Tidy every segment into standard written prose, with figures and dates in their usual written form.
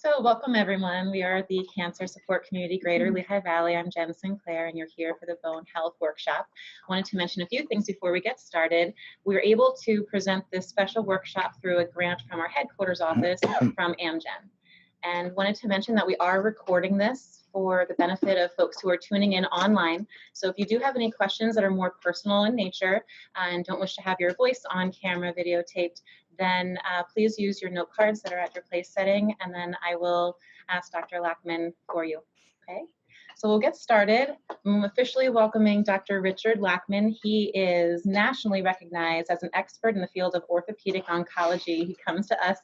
So welcome everyone. We are the Cancer Support Community Greater Lehigh Valley. I'm Jen Sinclair and you're here for the Bone Health Workshop. I wanted to mention a few things before we get started. We were able to present this special workshop through a grant from our headquarters office from Amgen. And wanted to mention that we are recording this for the benefit of folks who are tuning in online. So if you do have any questions that are more personal in nature and don't wish to have your voice on camera videotaped, then please use your note cards that are at your place setting, and then I will ask Dr. Lackman for you. Okay, so we'll get started. I'm officially welcoming Dr. Richard Lackman. He is nationally recognized as an expert in the field of orthopedic oncology. He comes to us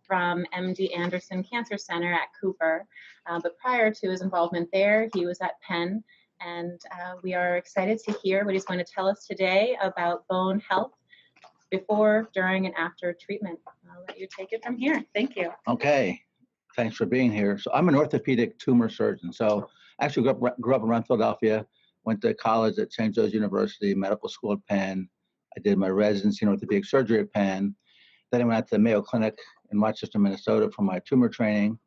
from MD Anderson Cancer Center at Cooper, but prior to his involvement there, he was at Penn, and we are excited to hear what he's going to tell us today about bone health before, during, and after treatment. I'll let you take it from here. Thank you. Okay, thanks for being here. So I'm an orthopedic tumor surgeon. So I actually grew up around Philadelphia, went to college at St. Joe's University, medical school at Penn. I did my residency in orthopedic surgery at Penn. Then I went out to the Mayo Clinic in Rochester, Minnesota for my tumor training.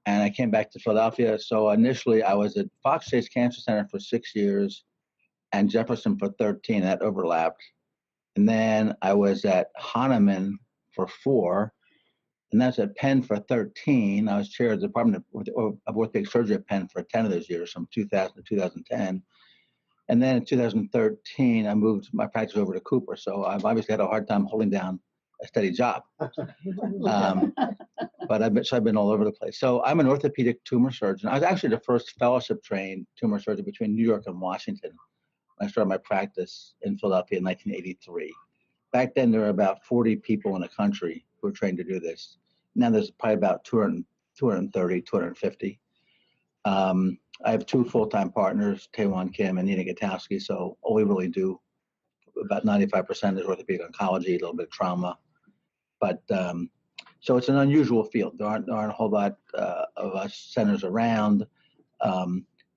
And I came back to Philadelphia. So initially I was at Fox Chase Cancer Center for 6 years and Jefferson for 13. That overlapped. And then I was at Hahnemann for 4, and that's at Penn for 13. I was chair of the Department of Orthopedic Surgery at Penn for 10 of those years, from 2000 to 2010. And then in 2013, I moved my practice over to Cooper. So I've obviously had a hard time holding down a steady job. But I've been all over the place. So I'm an orthopedic tumor surgeon. I was actually the first fellowship-trained tumor surgeon between New York and Washington. I started my practice in Philadelphia in 1983. Back then, there were about 40 people in the country who were trained to do this. Now there's probably about 230, 250. I have 2 full-time partners, Taewon Kim and Nina Gutowski. So all we really do, about 95% is orthopedic oncology, a little bit of trauma. But so it's an unusual field. There aren't a whole lot of us centers around.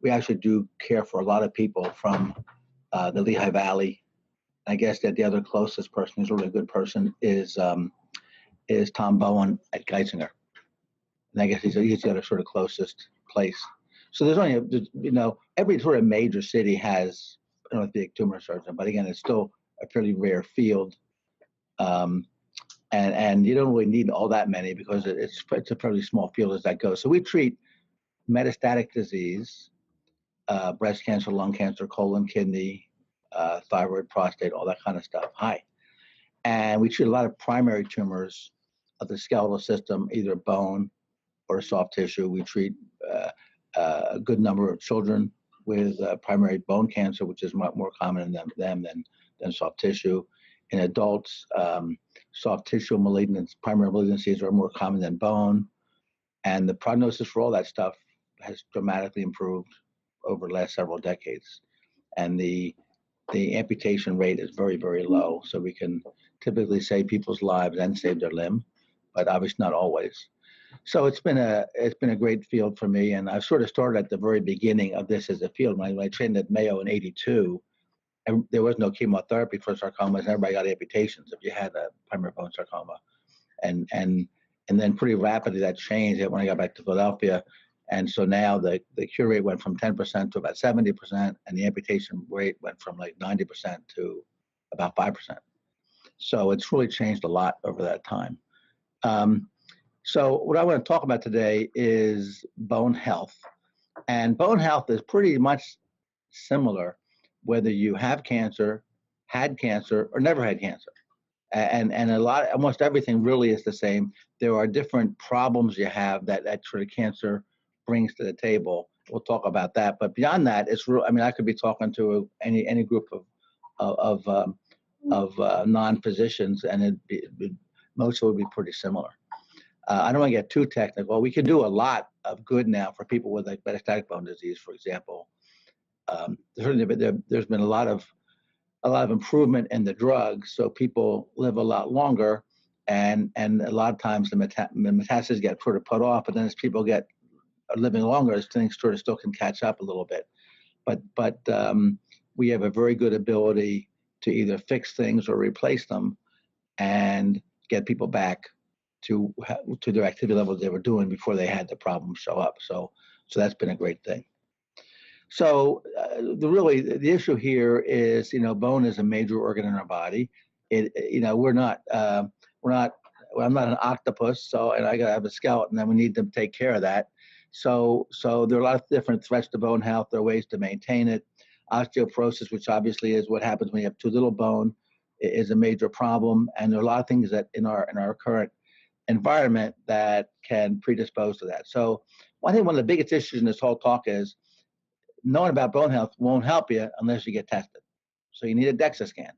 We actually do care for a lot of people from the Lehigh Valley. I guess that the other closest person who's a really good person is Tom Bowen at Geisinger. And I guess he's the other sort of closest place. So there's only, every sort of major city has an orthopedic tumor surgeon, but again, it's still a fairly rare field. And you don't really need all that many because it's a fairly small field as that goes. So we treat metastatic disease, breast cancer, lung cancer, colon, kidney, thyroid, prostate, all that kind of stuff. And we treat a lot of primary tumors of the skeletal system, either bone or soft tissue. We treat a good number of children with primary bone cancer, which is much more common in them than soft tissue. In adults, soft tissue primary malignancies are more common than bone. And the prognosis for all that stuff has dramatically improved over the last several decades. And the amputation rate is very, very low. So we can typically save people's lives and save their limb, but obviously not always. So it's been a great field for me. And I've sort of started at the very beginning of this as a field. When I trained at Mayo in '82, there was no chemotherapy for sarcomas, and everybody got amputations if you had a primary bone sarcoma. And then pretty rapidly that changed when I got back to Philadelphia. And so now the cure rate went from 10% to about 70%, and the amputation rate went from like 90% to about 5%. So it's really changed a lot over that time. So what I want to talk about today is bone health. And bone health is pretty much similar whether you have cancer, had cancer, or never had cancer. And almost everything really is the same. There are different problems you have that sort of cancer brings to the table. We'll talk about that. But beyond that, it's real. I mean, I could be talking to any group of non-physicians, and most of it would be pretty similar. I don't want to get too technical. We can do a lot of good now for people with like metastatic bone disease, for example. There's been a lot of improvement in the drugs, so people live a lot longer, and a lot of times the metastases get sort of put off, but then as people are living longer, as things sort of still can catch up a little bit. But we have a very good ability to either fix things or replace them and get people back to their activity levels they were doing before they had the problem show up. So that's been a great thing. So the issue here is, bone is a major organ in our body. We're not well, I'm not an octopus, and I got to have a skeleton, and we need to take care of that. So there are a lot of different threats to bone health. There are ways to maintain it. Osteoporosis, which obviously is what happens when you have too little bone, is a major problem. And there are a lot of things that in our current environment that can predispose to that. So I think one of the biggest issues in this whole talk is knowing about bone health won't help you unless you get tested. So you need a DEXA scan,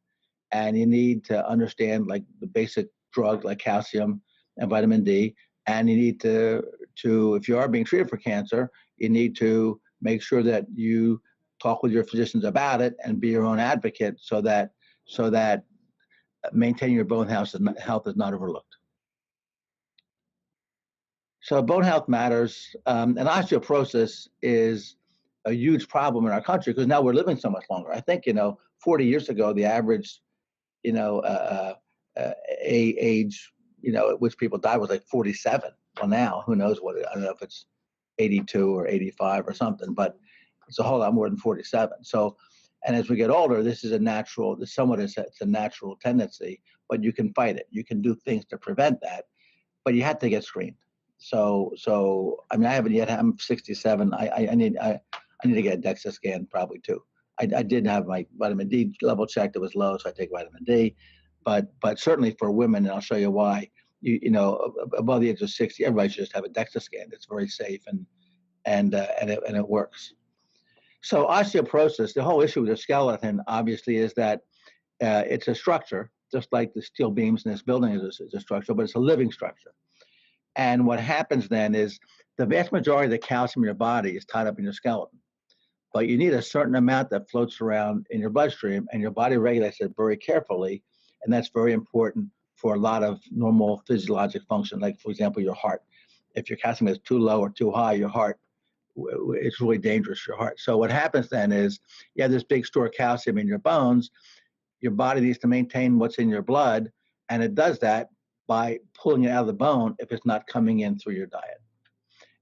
and you need to understand like the basic drugs like calcium and vitamin D, and you need to if you are being treated for cancer, you need to make sure that you talk with your physicians about it and be your own advocate so that maintaining your bone health is not overlooked. So bone health matters, and osteoporosis is a huge problem in our country because now we're living so much longer. I think 40 years ago the average age at which people died was like 47. Well, now who knows what I don't know if it's 82 or 85 or something, but it's a whole lot more than 47. So, and as we get older, this is a natural. It's a natural tendency, but you can fight it. You can do things to prevent that, but you have to get screened. So I mean, I haven't yet. I'm 67. I need to get a DEXA scan probably too. I did have my vitamin D level checked. It was low, so I take vitamin D. But certainly for women, and I'll show you why. Above the age of 60, everybody should just have a DEXA scan. It's very safe and it works. So osteoporosis, the whole issue with the skeleton, obviously, is that it's a structure, just like the steel beams in this building is a structure, but it's a living structure. And what happens then is the vast majority of the calcium in your body is tied up in your skeleton. But you need a certain amount that floats around in your bloodstream, and your body regulates it very carefully. And that's very important for a lot of normal physiologic function, like, for example, your heart. If your calcium is too low or too high, your heart, it's really dangerous for your heart. So what happens then is you have this big store of calcium in your bones. Your body needs to maintain what's in your blood, and it does that by pulling it out of the bone if it's not coming in through your diet.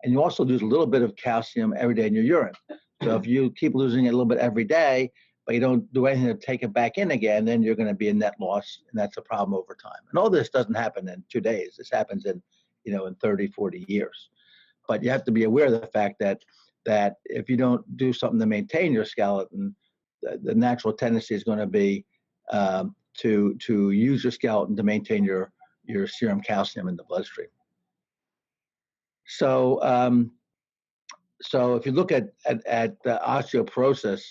And you also lose a little bit of calcium every day in your urine. So if you keep losing it a little bit every day, but you don't do anything to take it back in again, then you're going to be a net loss, and that's a problem over time. And all this doesn't happen in 2 days. This happens in 30, 40 years. But you have to be aware of the fact that if you don't do something to maintain your skeleton, the natural tendency is going to be to use your skeleton to maintain your serum calcium in the bloodstream. So if you look at osteoporosis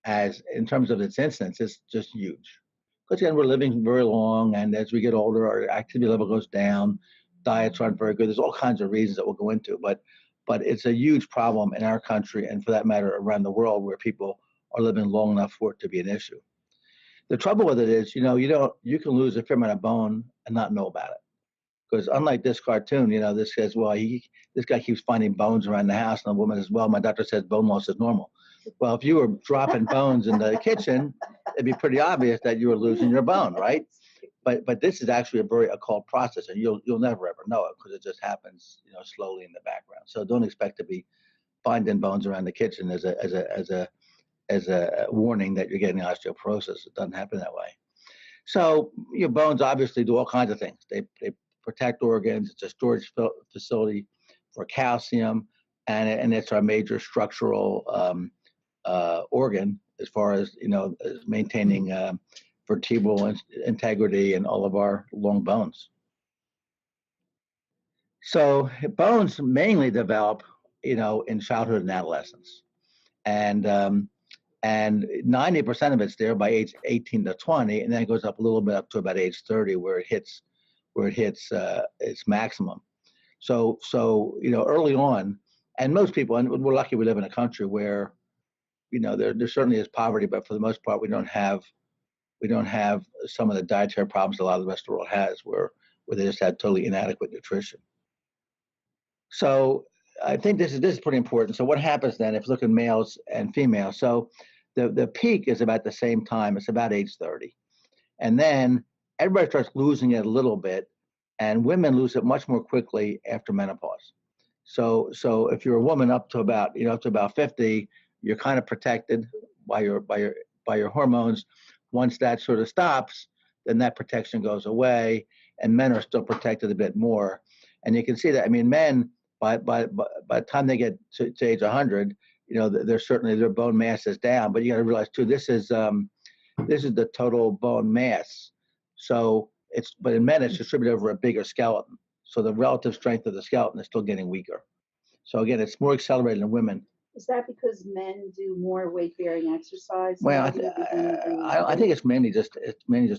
as in terms of its incidence, it's just huge. Because again, we're living very long, and as we get older, our activity level goes down. Diets aren't very good. There's all kinds of reasons that we'll go into, but it's a huge problem in our country, and for that matter, around the world, where people are living long enough for it to be an issue. The trouble with it is, you can lose a fair amount of bone and not know about it. Because unlike this cartoon, this says, well, this guy keeps finding bones around the house, and the woman says, well, my doctor says bone loss is normal. Well, if you were dropping bones in the kitchen, it'd be pretty obvious that you were losing your bone, right? But this is actually a very occult process, and you'll never ever know it because it just happens, slowly in the background. So don't expect to be finding bones around the kitchen as a warning that you're getting osteoporosis. It doesn't happen that way. So your bones obviously do all kinds of things. They protect organs. It's a storage facility for calcium, and it's our major structural organ as far as as maintaining vertebral integrity and all of our long bones. So bones mainly develop, in childhood and adolescence, and 90% of it's there by age 18 to 20, and then it goes up a little bit up to about age 30, where it hits its maximum. So early on, and most people, and we're lucky we live in a country where there certainly is poverty, but for the most part we don't have some of the dietary problems a lot of the rest of the world has, where they just had totally inadequate nutrition. So I think this is pretty important. So what happens then if you look at males and females? So the peak is about the same time. It's about age 30. And then everybody starts losing it a little bit and women lose it much more quickly after menopause. So if you're a woman up to about 50, you're kind of protected by your hormones. Once that sort of stops, then that protection goes away, and men are still protected a bit more. And you can see that. I mean, men by the time they get to age 100, they're certainly, their bone mass is down. But you got to realize too, this is the total bone mass. So but in men it's distributed over a bigger skeleton. So the relative strength of the skeleton is still getting weaker. So again, it's more accelerated in women. Is that because men do more weight-bearing exercise? Well, I think it's mainly just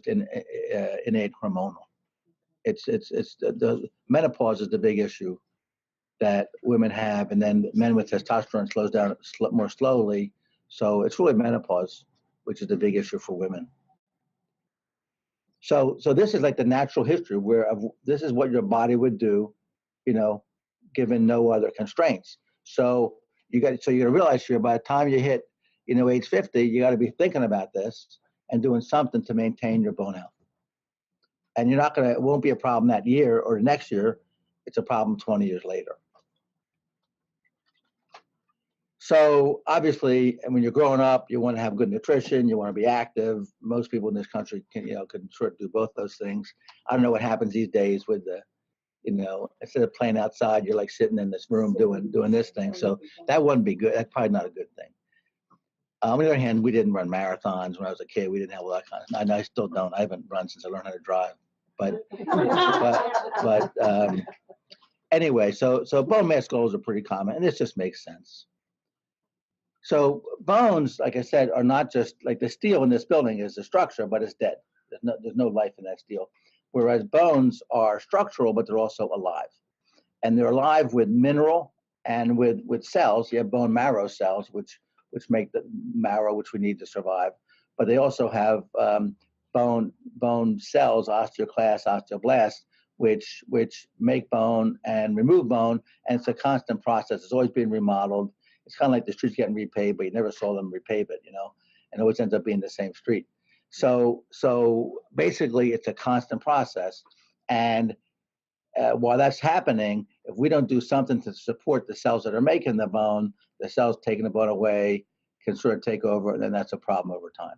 innate hormonal. It's the menopause is the big issue that women have, and then men with testosterone slows down more slowly. So it's really menopause, which is the big issue for women. So this is like the natural history this is what your body would do, given no other constraints. So you got to realize here, by the time you hit, age 50, you got to be thinking about this and doing something to maintain your bone health. And it won't be a problem that year or next year. It's a problem 20 years later. So obviously, when you're growing up, you want to have good nutrition. You want to be active. Most people in this country can sort of do both those things. I don't know what happens these days with instead of playing outside, you're like sitting in this room doing this thing. So that wouldn't be good. That's probably not a good thing. On the other hand, we didn't run marathons when I was a kid. We didn't have all that kind of. I still don't. I haven't run since I learned how to drive. But anyway, so bone mass goals are pretty common, and this just makes sense. So bones, like I said, are not just like the steel in this building is a structure, but it's dead. There's no life in that steel. Whereas bones are structural, but they're also alive. And they're alive with mineral and with cells. You have bone marrow cells, which make the marrow, which we need to survive. But they also have bone cells, osteoclasts, osteoblasts, which make bone and remove bone. And it's a constant process. It's always being remodeled. It's kind of like the streets getting repaved, but you never saw them repave it, and it always ends up being the same street. So basically, it's a constant process. And while that's happening, if we don't do something to support the cells that are making the bone, the cells taking the bone away can sort of take over, and then that's a problem over time.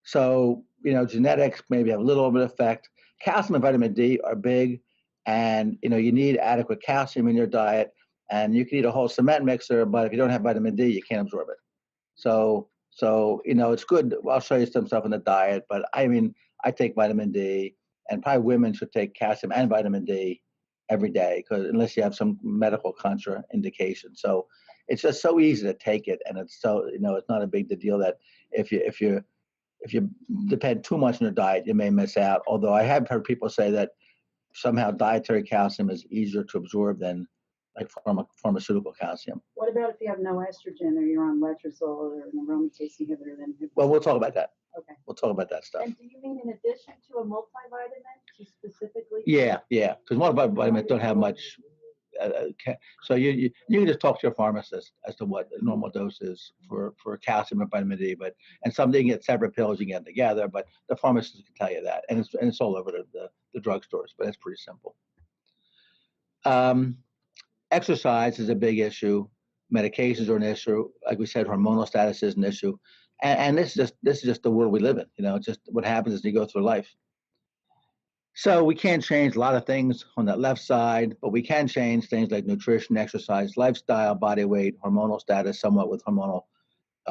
So, genetics maybe have a little bit of effect. Calcium and vitamin D are big, and, you need adequate calcium in your diet, and you can eat a whole cement mixer, but if you don't have vitamin D, you can't absorb it. So it's good. I'll show you some stuff in the diet, but I take vitamin D, and probably women should take calcium and vitamin D every day, because unless you have some medical contraindication. So it's just so easy to take it, and it's so, it's not a big deal that if you depend too much on your diet, you may miss out. Although I have heard people say that somehow dietary calcium is easier to absorb than like pharmaceutical calcium. What about if you have no estrogen or you're on letrozole or an aromatase inhibitor? Well, we'll talk about that. Okay. We'll talk about that stuff. And do you mean in addition to a multivitamin, to specifically? Yeah, because multivitamins don't have much. So you can just talk to your pharmacist as to what the normal dose is for calcium and vitamin D. And some you can get separate pills, you can get them together, but the pharmacist can tell you that, and it's all over the drugstores. But it's pretty simple. Exercise is a big issue. Medications are an issue. Like we said, hormonal status is an issue, and this is just the world we live in. It's just what happens as you go through life. So we can't change a lot of things on that left side, but we can change things like nutrition, exercise, lifestyle, body weight, hormonal status, somewhat with hormonal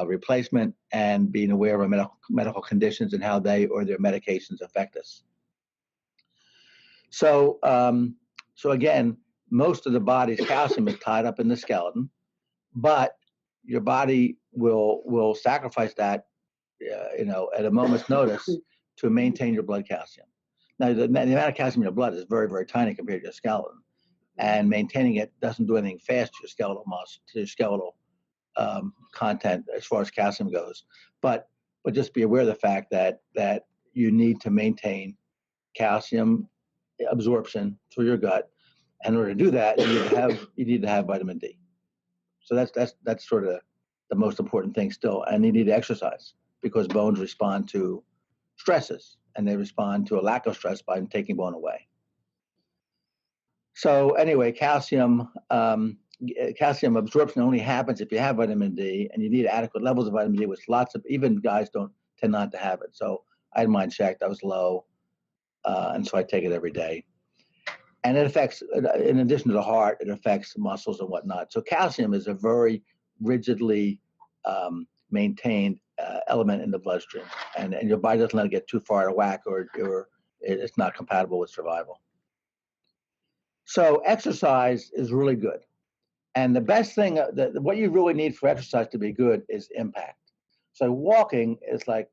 replacement, and being aware of medical conditions and how they or their medications affect us. So again, most of the body's calcium is tied up in the skeleton, but your body will sacrifice that, at a moment's notice to maintain your blood calcium. Now, the amount of calcium in your blood is very, very tiny compared to your skeleton, and maintaining it doesn't do anything fast to your skeletal muscle, to your skeletal content as far as calcium goes. But just be aware of the fact that you need to maintain calcium absorption through your gut. And in order to do that, you need to have vitamin D. So that's sort of the most important thing still. And you need to exercise, because bones respond to stresses. and they respond to a lack of stress by taking bone away. So anyway, calcium absorption only happens if you have vitamin D, and you need adequate levels of vitamin D, which lots of, even guys tend not to have it. So I had mine checked, I was low, and so I take it every day. And it affects, in addition to the heart, it affects muscles and whatnot. So calcium is a very rigidly maintained element in the bloodstream, and your body doesn't let it get too far out of whack, or it's not compatible with survival. So exercise is really good. And the best thing, what you really need for exercise to be good is impact. So walking is like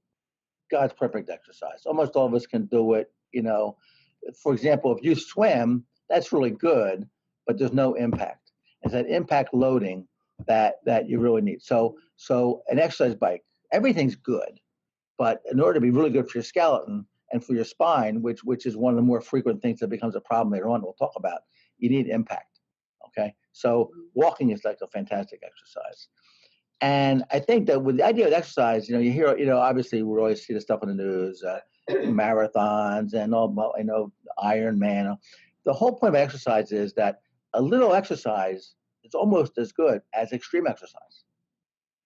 God's perfect exercise. Almost all of us can do it. For example, if you swim, that's really good, but there's no impact. It's that impact loading that you really need. So an exercise bike, everything's good, but in order to be really good for your skeleton and for your spine, which is one of the more frequent things that becomes a problem later on, we'll talk about, you need impact. Okay, so walking is like a fantastic exercise. And I think that with the idea of exercise, you hear, obviously we always see the stuff on the news, marathons and all, Ironman. The whole point of exercise is that a little exercise is almost as good as extreme exercise.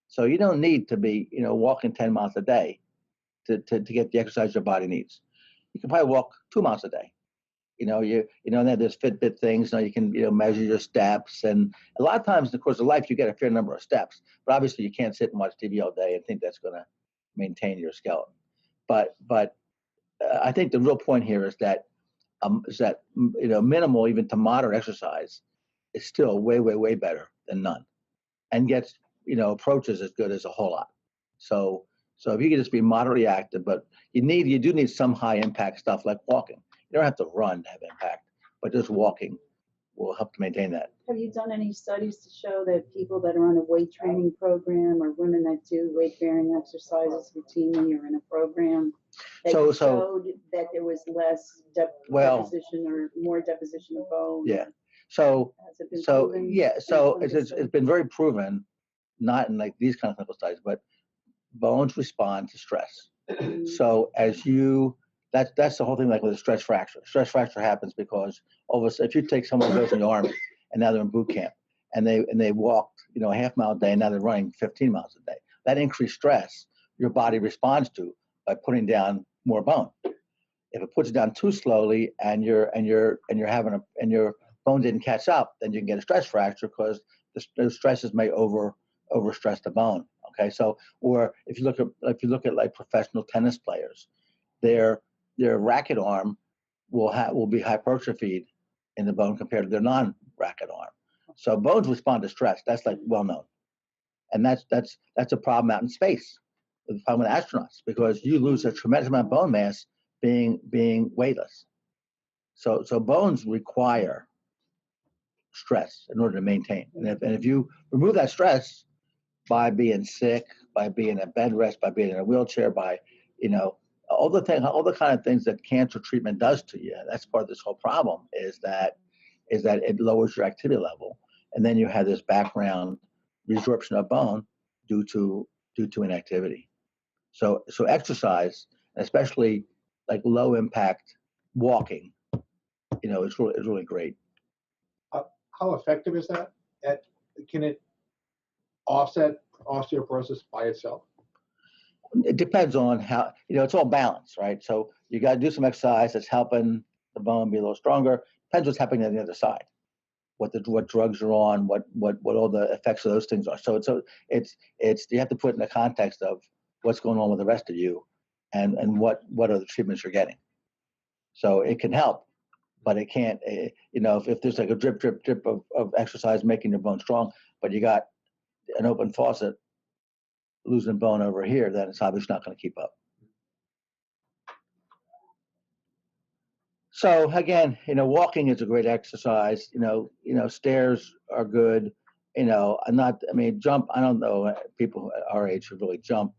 So you don't need to be, walking 10 miles a day to get the exercise your body needs. You can probably walk 2 miles a day. There's Fitbit things, you can, measure your steps. And a lot of times in the course of life, you get a fair number of steps, but obviously you can't sit and watch TV all day and think that's going to maintain your skeleton. But I think the real point here is that minimal, even to moderate exercise is still way, way, way better than none, and gets, approaches as good as a whole lot. So if you can just be moderately active, but you do need some high impact stuff like walking. You don't have to run to have impact, but just walking will help to maintain that. Have you done any studies to show that people that are on a weight training program, or women that do weight-bearing exercises routinely or in a program, that showed that there was less deposition or more deposition of bone? Yeah. Has it been proven? It's been very proven, not in like these kind of clinical studies, but bones respond to stress. So that's the whole thing, like with a stress fracture. Stress fracture happens because all of a sudden, if you take someone who goes in the Army and now they're in boot camp and they walked, a half mile a day, and now they're running 15 miles a day, that increased stress your body responds to by putting down more bone. If it puts it down too slowly and your bone didn't catch up, then you can get a stress fracture because the stresses may overstress the bone. Okay, so or if you look at like professional tennis players, their racket arm will be hypertrophied in the bone compared to their non-racket arm. So bones respond to stress. That's like well known, and that's a problem out in space. The problem with astronauts, because you lose a tremendous amount of bone mass being weightless. So bones require stress in order to maintain. And if you remove that stress by being sick, by being at bed rest, by being in a wheelchair, by all the kind of things that cancer treatment does to you, that's part of this whole problem, is that it lowers your activity level, and then you have this background resorption of bone due to inactivity. So exercise, especially like low impact walking, is really great. How effective is that? Can it offset osteoporosis by itself? It depends on how, it's all balance, right? So you got to do some exercise that's helping the bone be a little stronger. Depends what's happening on the other side, what drugs are on, what all the effects of those things are. So it's you have to put it in the context of what's going on with the rest of you, and what are the treatments you're getting. So it can help, but it can't. If there's like a drip of exercise making your bone strong, but you got an open faucet losing bone over here, then it's obviously not going to keep up. So again, walking is a great exercise. Stairs are good. Jump. I don't know people at our age who really jump.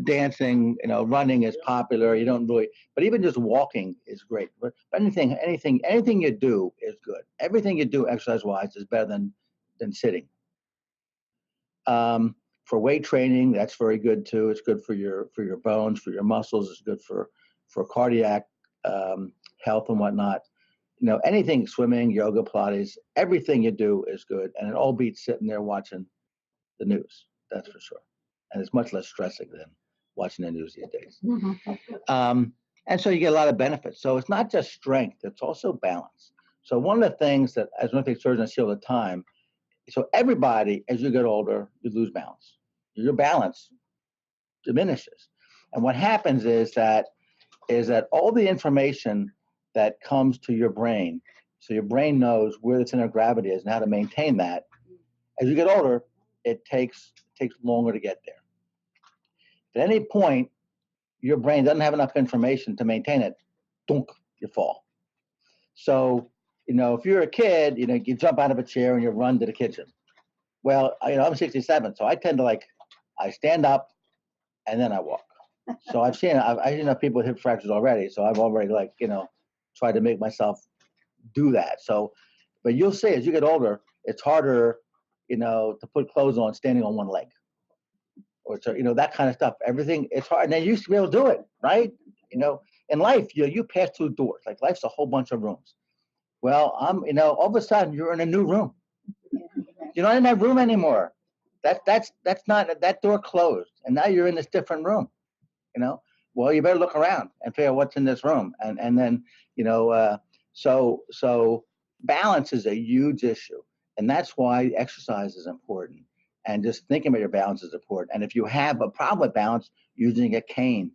Dancing. Running is popular. You don't really, but even just walking is great. But anything you do is good. Everything you do exercise-wise is better than sitting. for weight training, that's very good too. It's good for your bones, for your muscles. It's good for cardiac health and whatnot. Anything, swimming, yoga, Pilates, everything you do is good, and it all beats sitting there watching the news. That's for sure. And it's much less stressing than watching the news these days. And so you get a lot of benefits. So it's not just strength, it's also balance. So one of the things that as an orthopedic surgeon I see all the time, so everybody, as you get older, you lose balance. Your balance diminishes. And what happens is that all the information that comes to your brain, so your brain knows where the center of gravity is and how to maintain that. As you get older, it takes longer to get there. At any point, your brain doesn't have enough information to maintain it, dunk, you fall. So, if you're a kid, you jump out of a chair and you run to the kitchen. Well, I'm 67, so I tend to I stand up and then I walk. So I've seen people with hip fractures already. So I've already tried to make myself do that. So, but you'll see as you get older, it's harder, to put clothes on standing on one leg, or that kind of stuff. Everything, it's hard. And they used to be able to do it, right? In life, you pass through doors. Like life's a whole bunch of rooms. Well, all of a sudden you're in a new room. You're not in that room anymore. That's not, that door closed, and now you're in this different room. Well, you better look around and figure out what's in this room, and then so balance is a huge issue, and that's why exercise is important, and just thinking about your balance is important. And if you have a problem with balance, using a cane,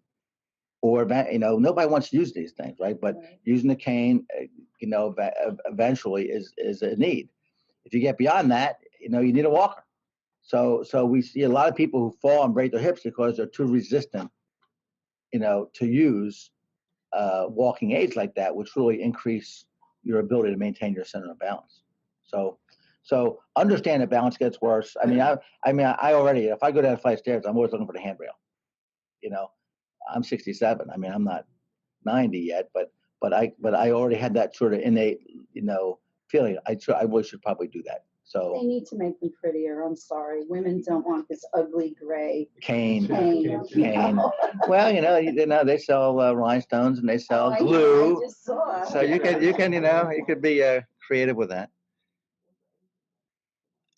or nobody wants to use these things, right? But using a cane, eventually is a need. If you get beyond that, you need a walker. So we see a lot of people who fall and break their hips because they're too resistant, to use walking aids like that, which really increase your ability to maintain your center of balance. So understand that balance gets worse. I already, if I go down a flight of stairs, I'm always looking for the handrail. I'm 67. I'm not 90 yet, but I already had that sort of innate, feeling. I really should probably do that. So they need to make them prettier. I'm sorry, women don't want this ugly gray cane. No. Well, they sell rhinestones and they sell glue. I just saw. So you could be creative with that.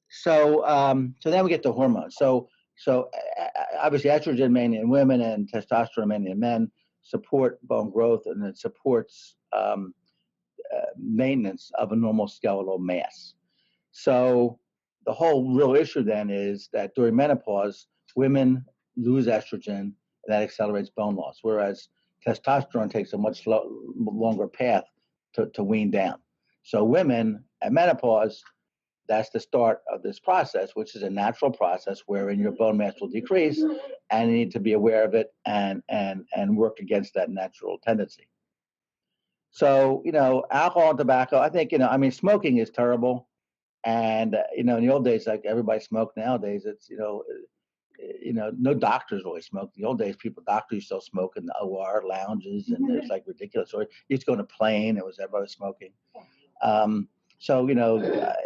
So then we get to hormones. So obviously estrogen mainly in women and testosterone mainly in men support bone growth, and it supports maintenance of a normal skeletal mass. So the whole real issue then is that during menopause, women lose estrogen, and that accelerates bone loss, whereas testosterone takes a much longer path to wean down. So women at menopause, that's the start of this process, which is a natural process wherein your bone mass will decrease, and you need to be aware of it and work against that natural tendency. So, alcohol and tobacco, I think, smoking is terrible. And, in the old days, like everybody smoked. Nowadays, it's, no doctors really smoke. In the old days, doctors used to smoke in the OR lounges, and it's like ridiculous. Or you used to go on a plane, it was everybody smoking. So,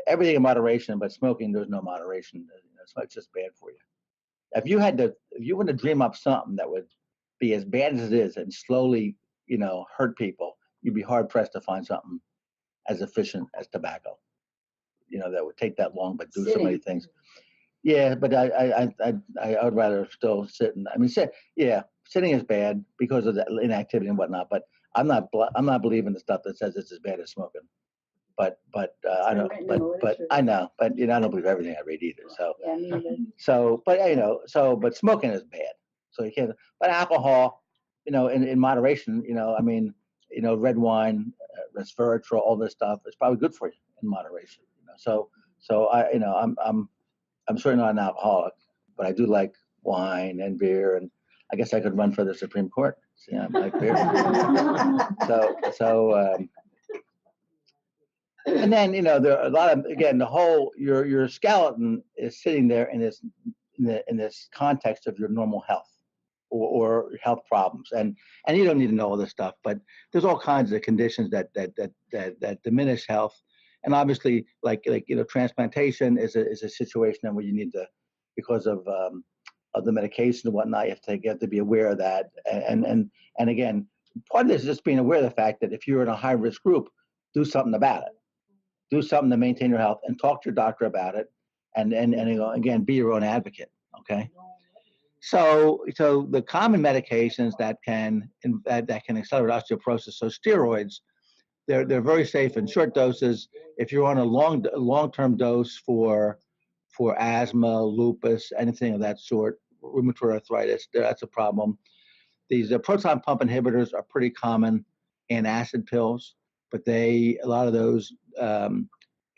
everything in moderation, but smoking, there's no moderation. So it's just bad for you. If you want to dream up something that would be as bad as it is and slowly, hurt people, you'd be hard pressed to find something as efficient as tobacco. That would take that long, but do so many things. Yeah, but I would rather still sit sitting is bad because of the inactivity and whatnot. But I'm not believing the stuff that says it's as bad as smoking. But I don't. But I know. But I don't believe everything I read either. So Yeah, me either. But smoking is bad. So you can't. But alcohol, in moderation. Red wine, resveratrol, all this stuff is probably good for you in moderation. So I'm certainly not an alcoholic, but I do like wine and beer, and I guess I could run for the Supreme Court. See, I like beer. And then there are a lot of, again, the whole your skeleton is sitting there in this context of your normal health or health problems, and you don't need to know all this stuff, but there's all kinds of conditions that diminish health. And obviously, like transplantation is a situation where you need to, because of the medication and whatnot. You have to be aware of that. And again, part of this is just being aware of the fact that if you're in a high risk group, do something about it. Do something to maintain your health and talk to your doctor about it. And again, be your own advocate. Okay. So the common medications that can accelerate osteoporosis. So steroids, they're very safe in short doses. If you're on a long-term dose for asthma, lupus, anything of that sort, rheumatoid arthritis, that's a problem. These proton pump inhibitors are pretty common antacid pills, but a lot of those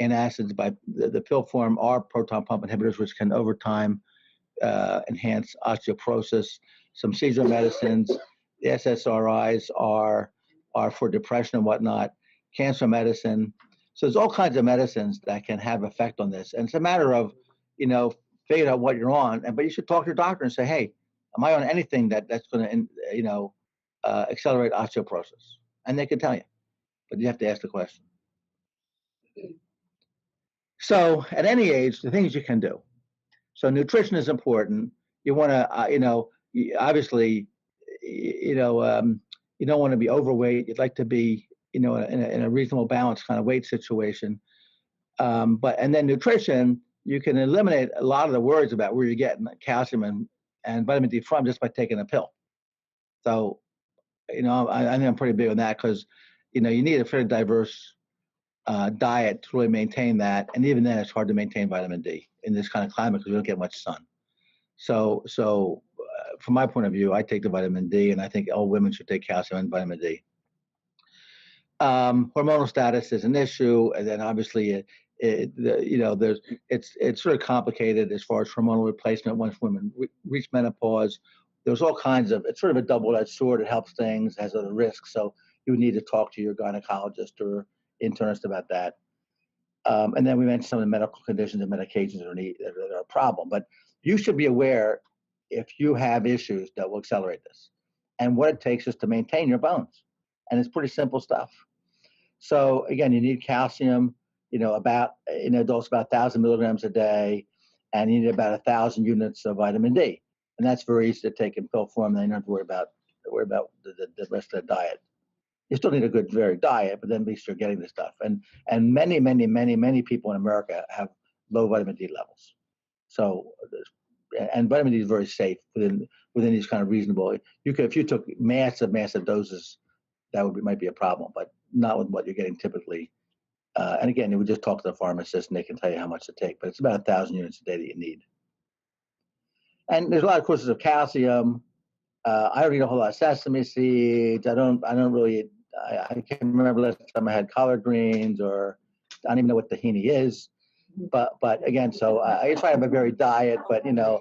antacids by the pill form are proton pump inhibitors, which can over time enhance osteoporosis. Some seizure medicines, the SSRIs are for depression and whatnot. Cancer medicine. So there's all kinds of medicines that can have effect on this, and it's a matter of figure out what you're on. But you should talk to your doctor and say, hey, am I on anything that's going to accelerate osteoporosis? And they can tell you, but you have to ask the question. So at any age, the things you can do. So nutrition is important. You want to, obviously, you don't want to be overweight. You'd like to be, in a reasonable balance kind of weight situation. And then nutrition, you can eliminate a lot of the worries about where you're getting calcium and vitamin D from just by taking a pill. So, I think I'm pretty big on that because, you need a fairly diverse diet to really maintain that. And even then, it's hard to maintain vitamin D in this kind of climate because we don't get much sun. So from my point of view, I take the vitamin D, and I think all women should take calcium and vitamin D. Hormonal status is an issue, and then obviously it's sort of complicated as far as hormonal replacement once women reach menopause. There's all kinds of, it's sort of a double-edged sword. It helps things, has other risks. So you would need to talk to your gynecologist or internist about that. And then we mentioned some of the medical conditions and medications that are a problem. But you should be aware if you have issues that will accelerate this. And what it takes is to maintain your bones. And it's pretty simple stuff. So again, you need calcium, about in adults about 1,000 milligrams a day, and you need about 1,000 units of vitamin D. And that's very easy to take in pill form. Then you don't have to worry about the rest of the diet. You still need a good, varied diet, but then at least you're getting this stuff. And many people in America have low vitamin D levels. So, and vitamin D is very safe within these kind of reasonable. If you took massive doses, that might be a problem, but not with what you're getting typically. And again, you would just talk to the pharmacist, and they can tell you how much to take. But it's about 1,000 units a day that you need. And there's a lot of courses of calcium. I don't eat a whole lot of sesame seeds. I can't remember last time I had collard greens, or I don't even know what tahini is. But again, so I try to have a varied diet. But the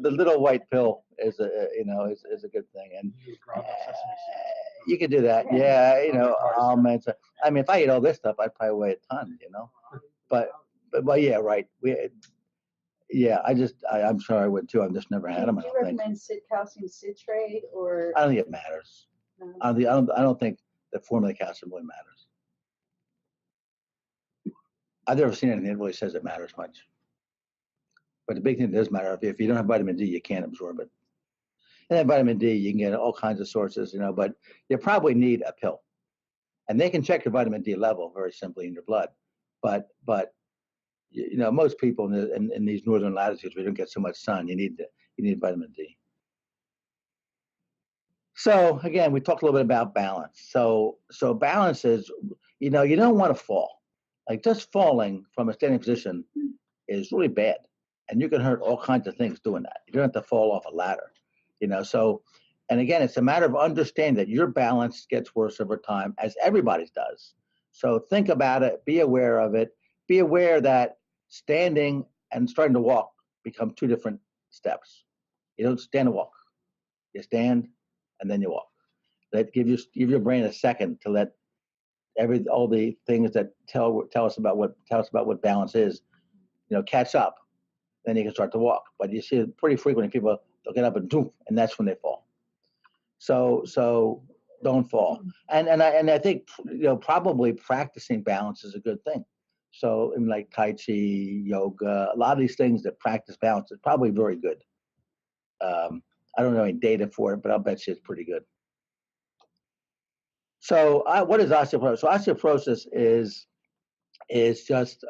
little white pill is a good thing, and you can do that. Yeah, almonds. I mean, if I eat all this stuff, I'd probably weigh a ton. But yeah, right. I'm sure I would too. I've just never had them. Do you recommend calcium citrate or? I don't think it matters. No. I don't think the formula of calcium really matters. I've never seen anything that really says it matters much. But the big thing that does matter, if you don't have vitamin D, you can't absorb it. And then vitamin D, you can get all kinds of sources, but you probably need a pill. And they can check your vitamin D level very simply in your blood. But most people in these northern latitudes, we don't get so much sun. You need vitamin D. So again, we talked a little bit about balance. So balance is, you don't want to fall. Like just falling from a standing position is really bad, and you can hurt all kinds of things doing that. You don't have to fall off a ladder, So, and again, it's a matter of understanding that your balance gets worse over time, as everybody's does. So think about it. Be aware of it. Be aware that standing and starting to walk become two different steps. You don't stand and walk. You stand and then you walk. Give your brain a second to let all the things that tell us about what balance is, catch up. Then you can start to walk. But you see it pretty frequently. People, they'll get up and doof, and that's when they fall. So don't fall. And I think probably practicing balance is a good thing. So in like Tai Chi, yoga, a lot of these things that practice balance is probably very good. I don't know any data for it, but I'll bet you it's pretty good. So what is osteoporosis? So osteoporosis is just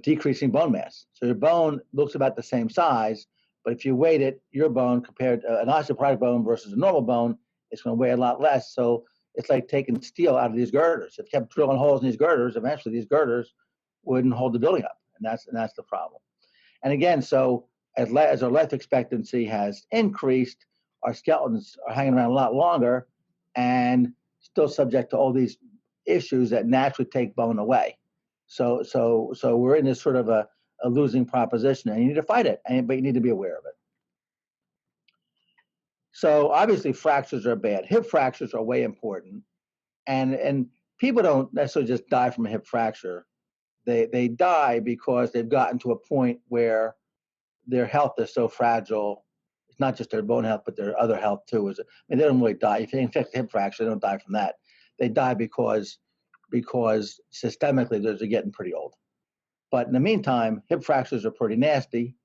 decreasing bone mass. So your bone looks about the same size, but if you weight it, your bone compared to an osteoporotic bone versus a normal bone, it's going to weigh a lot less. So it's like taking steel out of these girders. If you kept drilling holes in these girders, eventually these girders wouldn't hold the building up, and that's the problem. And again, so as our life expectancy has increased, our skeletons are hanging around a lot longer, and still subject to all these issues that naturally take bone away. So we're in this sort of a losing proposition, and you need to fight it, but you need to be aware of it. So obviously fractures are bad. Hip fractures are way important, and people don't necessarily just die from a hip fracture. They die because they've gotten to a point where their health is so fragile. It's not just their bone health, but their other health too. They don't really die. If they infect a hip fracture, they don't die from that. They die because systemically they're getting pretty old. But in the meantime, hip fractures are pretty nasty,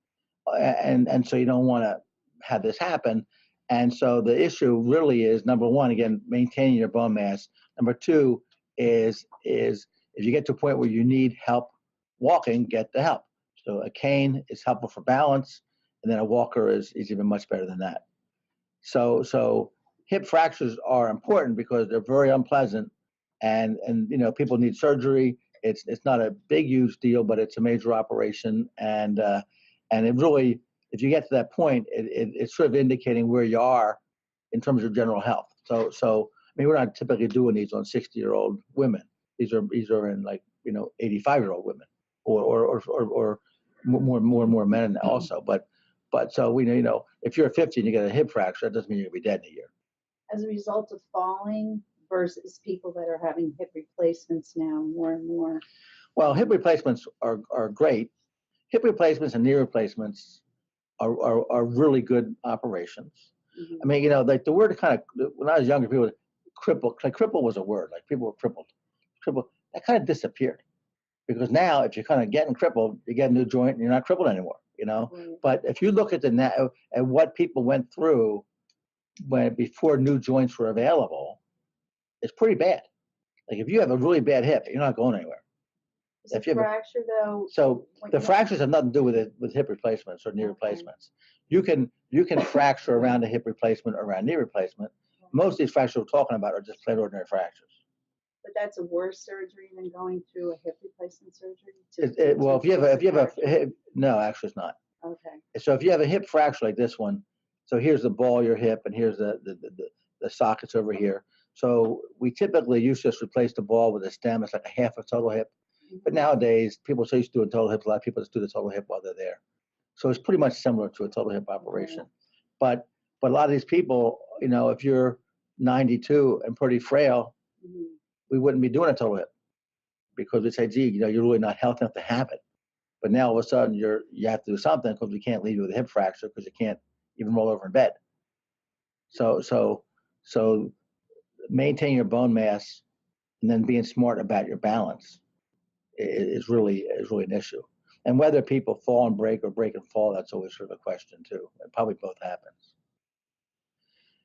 and so you don't want to have this happen. And so the issue really is, number one, again, maintaining your bone mass. Number two is if you get to a point where you need help walking, get the help. So a cane is helpful for balance, and then a walker is even much better than that. So hip fractures are important because they're very unpleasant, and people need surgery. It's not a big, huge deal, but it's a major operation, and it really, if you get to that point, it's sort of indicating where you are in terms of general health. So we're not typically doing these on 60-year-old women. These are in 85-year-old women, or more men also. But so we know if you're 50 and you get a hip fracture, that doesn't mean you're gonna be dead in a year. As a result of falling versus people that are having hip replacements now more and more. Well, hip replacements are great. Hip replacements and knee replacements are really good operations. Mm-hmm. Like the word kind of, when I was younger, people cripple was a word, like people were crippled. That kind of disappeared, because now if you're kind of getting crippled, you get a new joint and you're not crippled anymore, Right. But if you look at at what people went through before new joints were available, it's pretty bad. Like if you have a really bad hip, you're not going anywhere. If you have fracture though. So the fractures have nothing to do with hip replacements or knee replacements. You can fracture around a hip replacement or around knee replacement. Most of these fractures we're talking about are just plain ordinary fractures. But that's a worse surgery than going through a hip replacement surgery. Well, if you have a hip, no, actually it's not. Okay. So if you have a hip fracture like this one, so here's the ball of your hip, and here's the sockets over here. So we typically used to just replace the ball with a stem. It's like a half a total hip. But nowadays, people say used to do a total hip. A lot of people just do the total hip while they're there. So it's pretty much similar to a total hip operation. But a lot of these people, if you're 92 and pretty frail, we wouldn't be doing a total hip, because we say, gee, you're really not healthy enough to have it. But now all of a sudden you have to do something, because we can't leave you with a hip fracture because you can't even roll over in bed. So maintaining your bone mass and then being smart about your balance is really an issue. And whether people fall and break or break and fall, that's always sort of a question too. It probably both happens.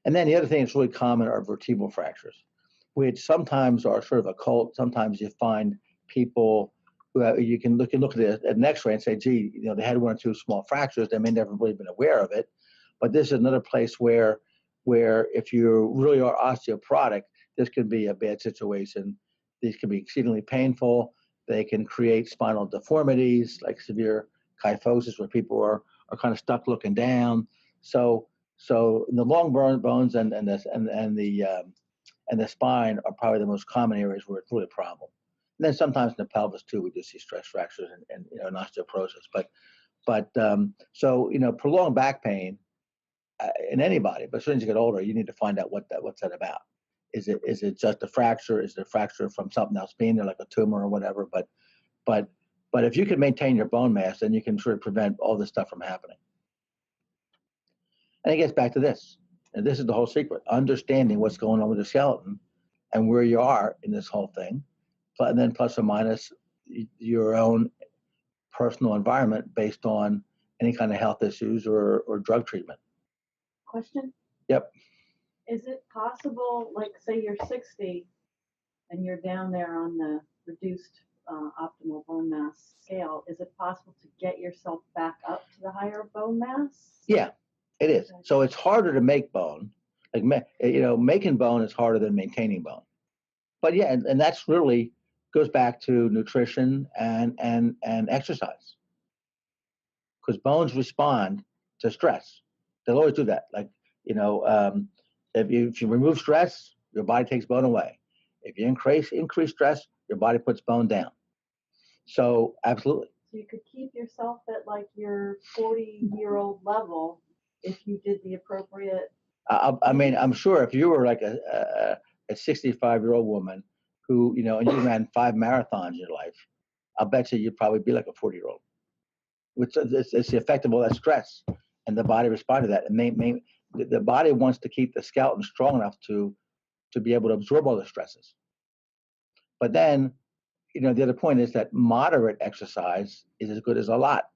And then the other thing that's really common are vertebral fractures, which sometimes are sort of occult. Sometimes you find people who you can look at an X-ray and say, gee, they had one or two small fractures. They may never really been aware of it. But this is another place where if you really are osteoporotic, this could be a bad situation. These can be exceedingly painful. They can create spinal deformities like severe kyphosis, where people are kind of stuck looking down. So the long bones and the spine are probably the most common areas where it's really a problem. And then sometimes in the pelvis too, we do see stress fractures and osteoporosis. But prolonged back pain in anybody, but as soon as you get older, you need to find out what's that about. Is it just a fracture? Is it a fracture from something else being there, like a tumor or whatever? But if you can maintain your bone mass, then you can sort of prevent all this stuff from happening. And it gets back to this, and this is the whole secret: understanding what's going on with the skeleton and where you are in this whole thing, and then plus or minus your own personal environment based on any kind of health issues or drug treatment. Question? Yep. Is it possible, like, say you're 60 and you're down there on the reduced optimal bone mass scale, is it possible to get yourself back up to the higher bone mass? Yeah, it is. So it's harder to make bone. Like, making bone is harder than maintaining bone. But yeah, and that's really goes back to nutrition and exercise. Because bones respond to stress. They'll always do that. Like, if you remove stress, your body takes bone away. If you increase stress, your body puts bone down. So absolutely. So you could keep yourself at like your 40-year-old level if you did the appropriate. I mean, I'm sure if you were like a 65-year-old woman who, and you ran 5 marathons in your life, I'll bet you'd probably be like a 40-year-old. Which it's the effect of all that stress, and the body responded to that. And the body wants to keep the skeleton strong enough to be able to absorb all the stresses. But then, the other point is that moderate exercise is as good as a lot,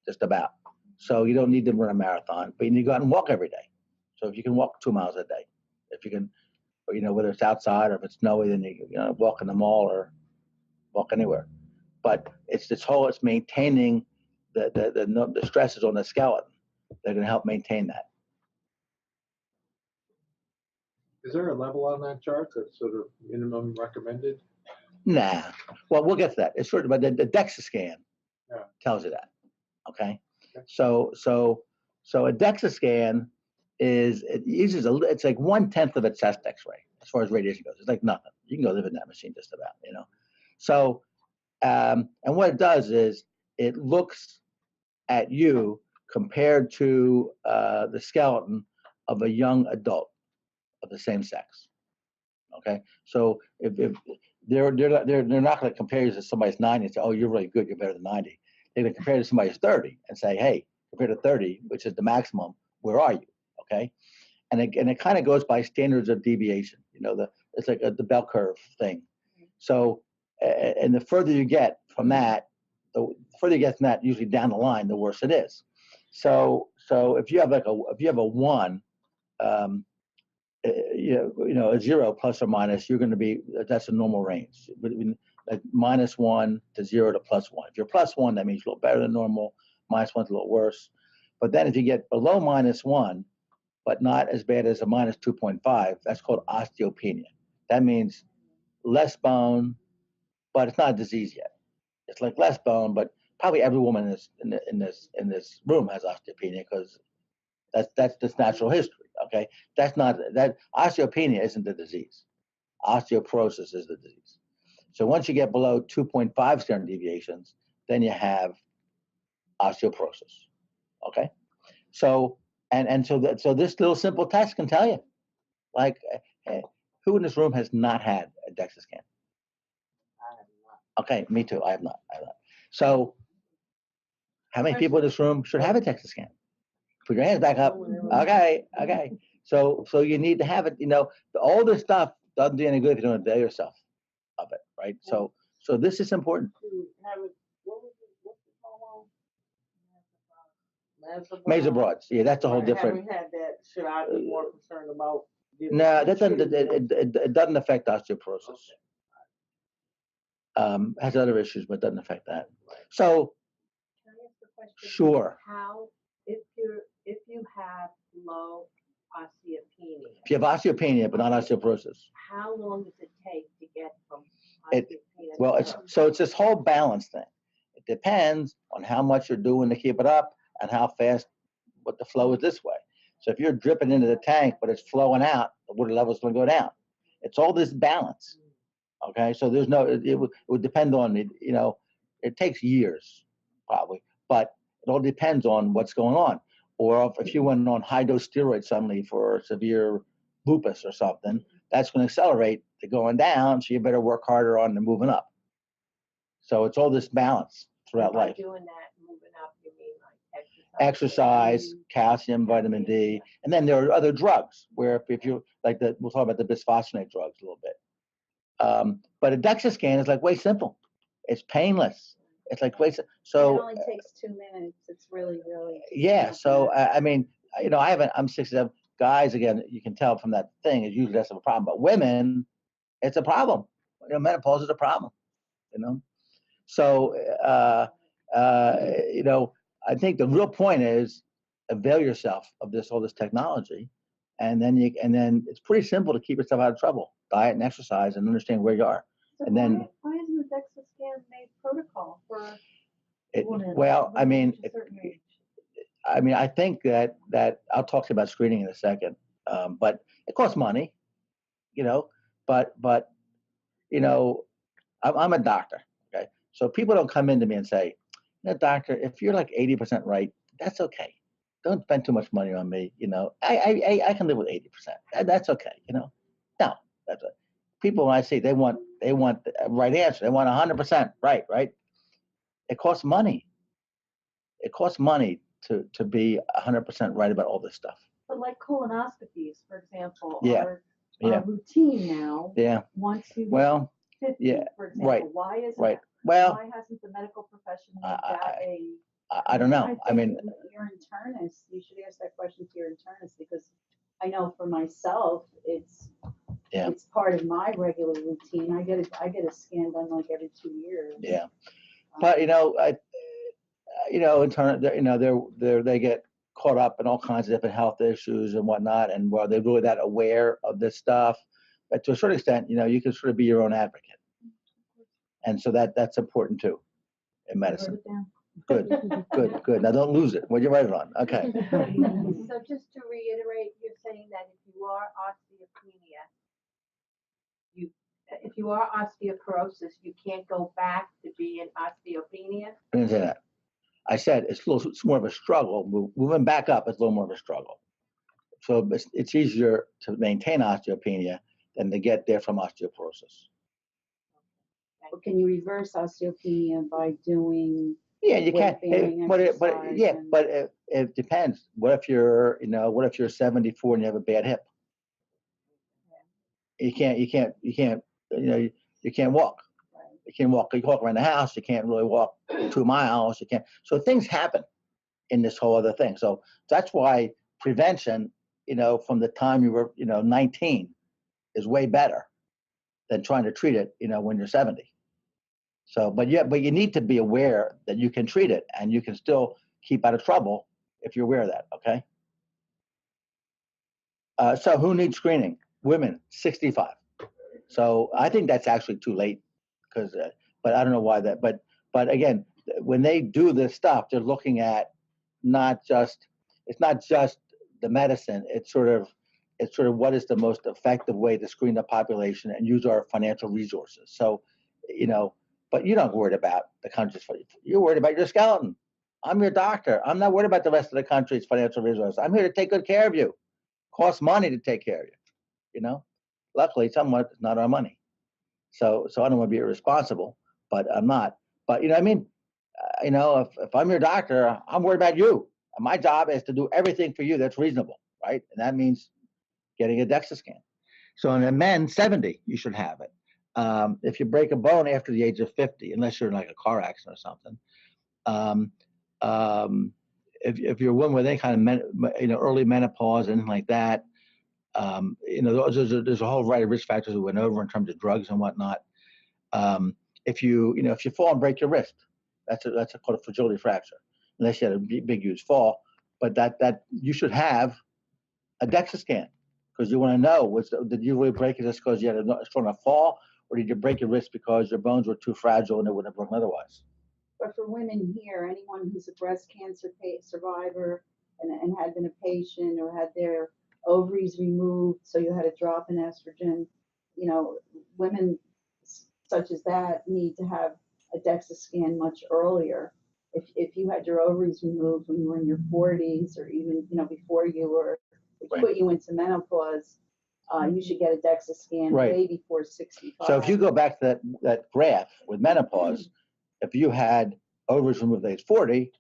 just about. So you don't need to run a marathon, but you need to go out and walk every day. So if you can walk 2 miles a day, if you can, whether it's outside or if it's snowy, then you walk in the mall or walk anywhere. But it's maintaining the stresses on the skeleton. They're going to help maintain that. Is there a level on that chart that's sort of minimum recommended? Nah. Well, we'll get to that. It's sort of, but the DEXA scan tells you that. Okay. So a DEXA scan it's like 1/10 of a chest X-ray as far as radiation goes. It's like nothing. You can go live in that machine just about. So, and what it does is it looks at you compared to the skeleton of a young adult of the same sex. Okay, so if they're not going to compare you to somebody's 90 and say, oh, you're really good, you're better than 90. They're going to compare you to somebody's 30 and say, hey, compared to 30, which is the maximum, where are you? Okay, and it kind of goes by standards of deviation. It's like the bell curve thing. So, and the further you get from that, usually down the line, the worse it is. So if you have a 1, a 0 plus or minus, you're going to be, that's a normal range. Like -1 to 0 to +1. If you're +1, that means a little better than normal. -1's a little worse. But then if you get below -1, but not as bad as a -2.5, that's called osteopenia. That means less bone, but it's not a disease yet. It's like less bone, but probably every woman in this room has osteopenia because that's just natural history. Okay, that osteopenia isn't the disease. Osteoporosis is the disease. So once you get below 2.5 standard deviations, then you have osteoporosis. Okay, so so this little simple test can tell you, like, who in this room has not had a DEXA scan? Okay, me too. I have not. So, how many people in this room should have a DEXA scan? Put your hands back up. Okay. So you need to have it. All this stuff doesn't do any good if you don't avail yourself of it, right? So this is important. Major broads. Yeah, that's a whole different. Haven't had that. Should I be more concerned about? No, that doesn't. It doesn't affect osteoporosis. Has other issues, but doesn't affect that. So, Can I ask the question? Sure. How, if you have low osteopenia, If you have osteopenia but not osteoporosis, how long does it take to get from It- osteopenia? well, it's this whole balance thing. It depends on how much you're doing to keep it up and how fast what the flow is this way. So if you're dripping into the tank but it's flowing out, the water level's going to go down. It's all this balance. Okay, so there's no. It would depend on it. It takes years probably, but it all depends on what's going on. Or if you went on high dose steroids suddenly for severe lupus or something, that's going to accelerate the going down. So you better work harder on the moving up. So it's all this balance throughout By life. doing that, moving up, you mean like Exercise, calcium, vitamin D, and then there are other drugs where if you like we'll talk about the bisphosphonate drugs a little bit. But a DEXA scan is like way simple. It's painless. It's like wait. It So only takes 2 minutes. It's really. yeah. not So bad. I mean, I'm 67. Guys, again, you can tell from that thing is usually less of a problem, but women, it's a problem. Menopause is a problem. So I think the real point is avail yourself of all this technology, and then it's pretty simple to keep yourself out of trouble. Diet and exercise, and understand where you are. So And then why isn't the DEXA scan made protocol for women? well, I mean, a certain age? I think that I'll talk to you about screening in a second, but it costs money, But I'm a doctor, okay? So people don't come into me and say, doctor, if you're like 80% right, that's okay. Don't spend too much money on me. I can live with 80%. That's okay. No, that's it. People when I say they want the right answer, they want 100% right. It costs money. It costs money to be 100% right about all this stuff. But like colonoscopies, for example, Yeah. are routine now. Yeah. Once you Well, 50, yeah, for example. right, Why isn't right. that? Well, Why hasn't the medical profession made that I don't know. I think your internist, you should ask that question to your internist, because I know for myself, it's part of my regular routine. I get a scan done like every 2 years. Yeah, but they get caught up in all kinds of different health issues and whatnot, and well, they're really that aware of this stuff. But to a certain extent, you can sort of be your own advocate, and so that's important too in medicine. Good. Now don't lose it. What you write it on? Okay. So just to reiterate, you're saying that if you are osteopenia, if you are osteoporosis, you can't go back to being osteopenia? I didn't say that. I said it's more of a struggle. Moving back up is a little more of a struggle. So it's easier to maintain osteopenia than to get there from osteoporosis. But can you reverse osteopenia by doing? Yeah, you can. But it depends. What if you're 74 and you have a bad hip? You can't walk. You can't walk. You can walk around the house. You can't really walk 2 miles. You can't. So things happen in this whole other thing. So that's why prevention, from the time you were, 19 is way better than trying to treat it, when you're 70. So, but you need to be aware that you can treat it and you can still keep out of trouble if you're aware of that. Okay. So who needs screening? Women, 65. So I think that's actually too late, because, but I don't know why that. But again, when they do this stuff, they're looking at it's not just the medicine. It's sort of what is the most effective way to screen the population and use our financial resources. So, but you're not worried about the country's. You're worried about your skeleton. I'm your doctor. I'm not worried about the rest of the country's financial resources. I'm here to take good care of you. Costs money to take care of you. Luckily, somewhat it's not our money. So I don't want to be irresponsible, but I'm not. But if I'm your doctor, I'm worried about you. And my job is to do everything for you that's reasonable, right? And that means getting a DEXA scan. So in men 70, you should have it. If you break a bone after the age of 50, unless you're in like a car accident or something, if you're a woman with any kind of early menopause and anything like that, there's a whole variety of risk factors we went over in terms of drugs and whatnot. If you fall and break your wrist, that's called a fragility fracture, unless you had a big huge fall. But that you should have a DEXA scan, because you want to know did you really break it just because you had a strong enough fall, or did you break your wrist because your bones were too fragile and it wouldn't have broken otherwise? But for women here, anyone who's a breast cancer survivor and had been a patient or had their ovaries removed, so you had a drop in estrogen, women such as that need to have a DEXA scan much earlier. If you had your ovaries removed when you were in your 40s, or even before put you into menopause, you should get a DEXA scan way before 65. So if you go back to that graph with menopause, if you had ovaries removed at age 40,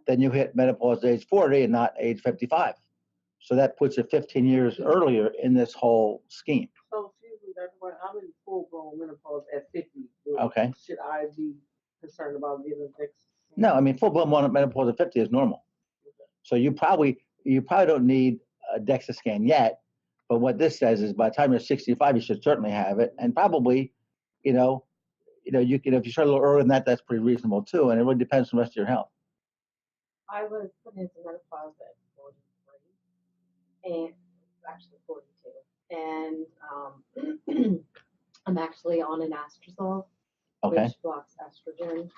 then you hit menopause at age 40 and not age 55. So that puts it 15 years earlier in this whole scheme. So excuse me, that's why I'm in full blown menopause at 50. Okay. should I be concerned about getting fixed? No, I mean, full-blown menopause at 50 is normal. So you probably don't need a DEXA scan yet, but what this says is by the time you're 65, you should certainly have it, and probably, you can, if you start a little earlier than that, that's pretty reasonable too, and it really depends on the rest of your health. I was put into menopause at 43, and actually 42, and I'm actually on an anastrozole, Okay. which blocks estrogen.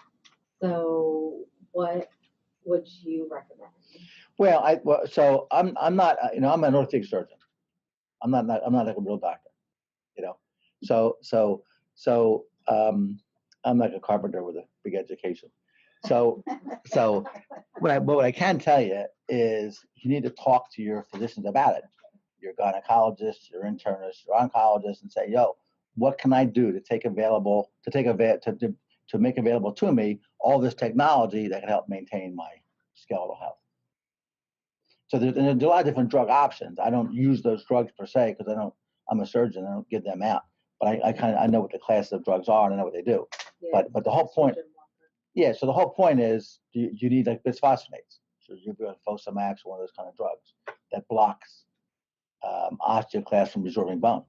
So, what would you recommend? Well, so I'm not, I'm an orthopedic surgeon. I'm not like a real doctor, So I'm like a carpenter with a big education. So what I can tell you is you need to talk to your physicians about it, your gynecologist, your internist, your oncologist, and say, yo, what can I do to make available to me all this technology that can help maintain my skeletal health. So there's a lot of different drug options. I don't use those drugs per se because I'm a surgeon. I don't give them out, but I know what the class of drugs are and I know what they do. Yeah, But the whole point, yeah. So the whole point is you need like bisphosphonates. So you're doing Fosamax or one of those kind of drugs that blocks osteoclasts from resorbing bone.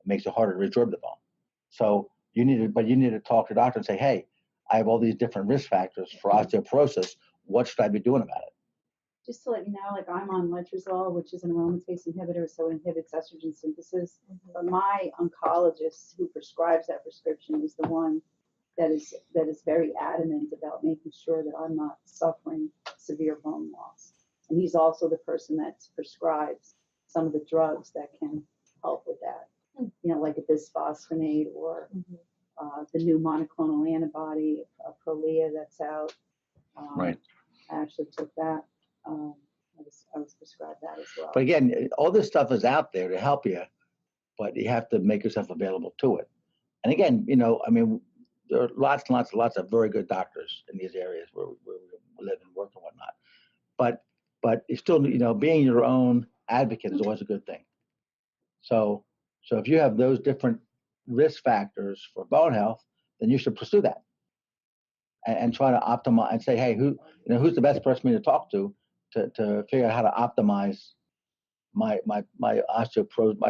It makes it harder to resorb the bone. So you need to talk to your doctor and say, hey, I have all these different risk factors for osteoporosis. What should I be doing about it? Just to let you know, like I'm on letrozole, which is an aromatase inhibitor, so it inhibits estrogen synthesis. But my oncologist who prescribes that prescription is the one that is very adamant about making sure that I'm not suffering severe bone loss. And he's also the person that prescribes some of the drugs that can help with that. Like a bisphosphonate or the new monoclonal antibody, Prolia, that's out. Right. I actually took that. I was prescribed that as well. But again, all this stuff is out there to help you, but you have to make yourself available to it. And again, there are lots and lots of very good doctors in these areas where we live and work and whatnot. But it's still, being your own advocate is always a good thing. So if you have those different risk factors for bone health, then you should pursue that and try to optimize and say, hey, who's the best person for me to talk to figure out how to optimize my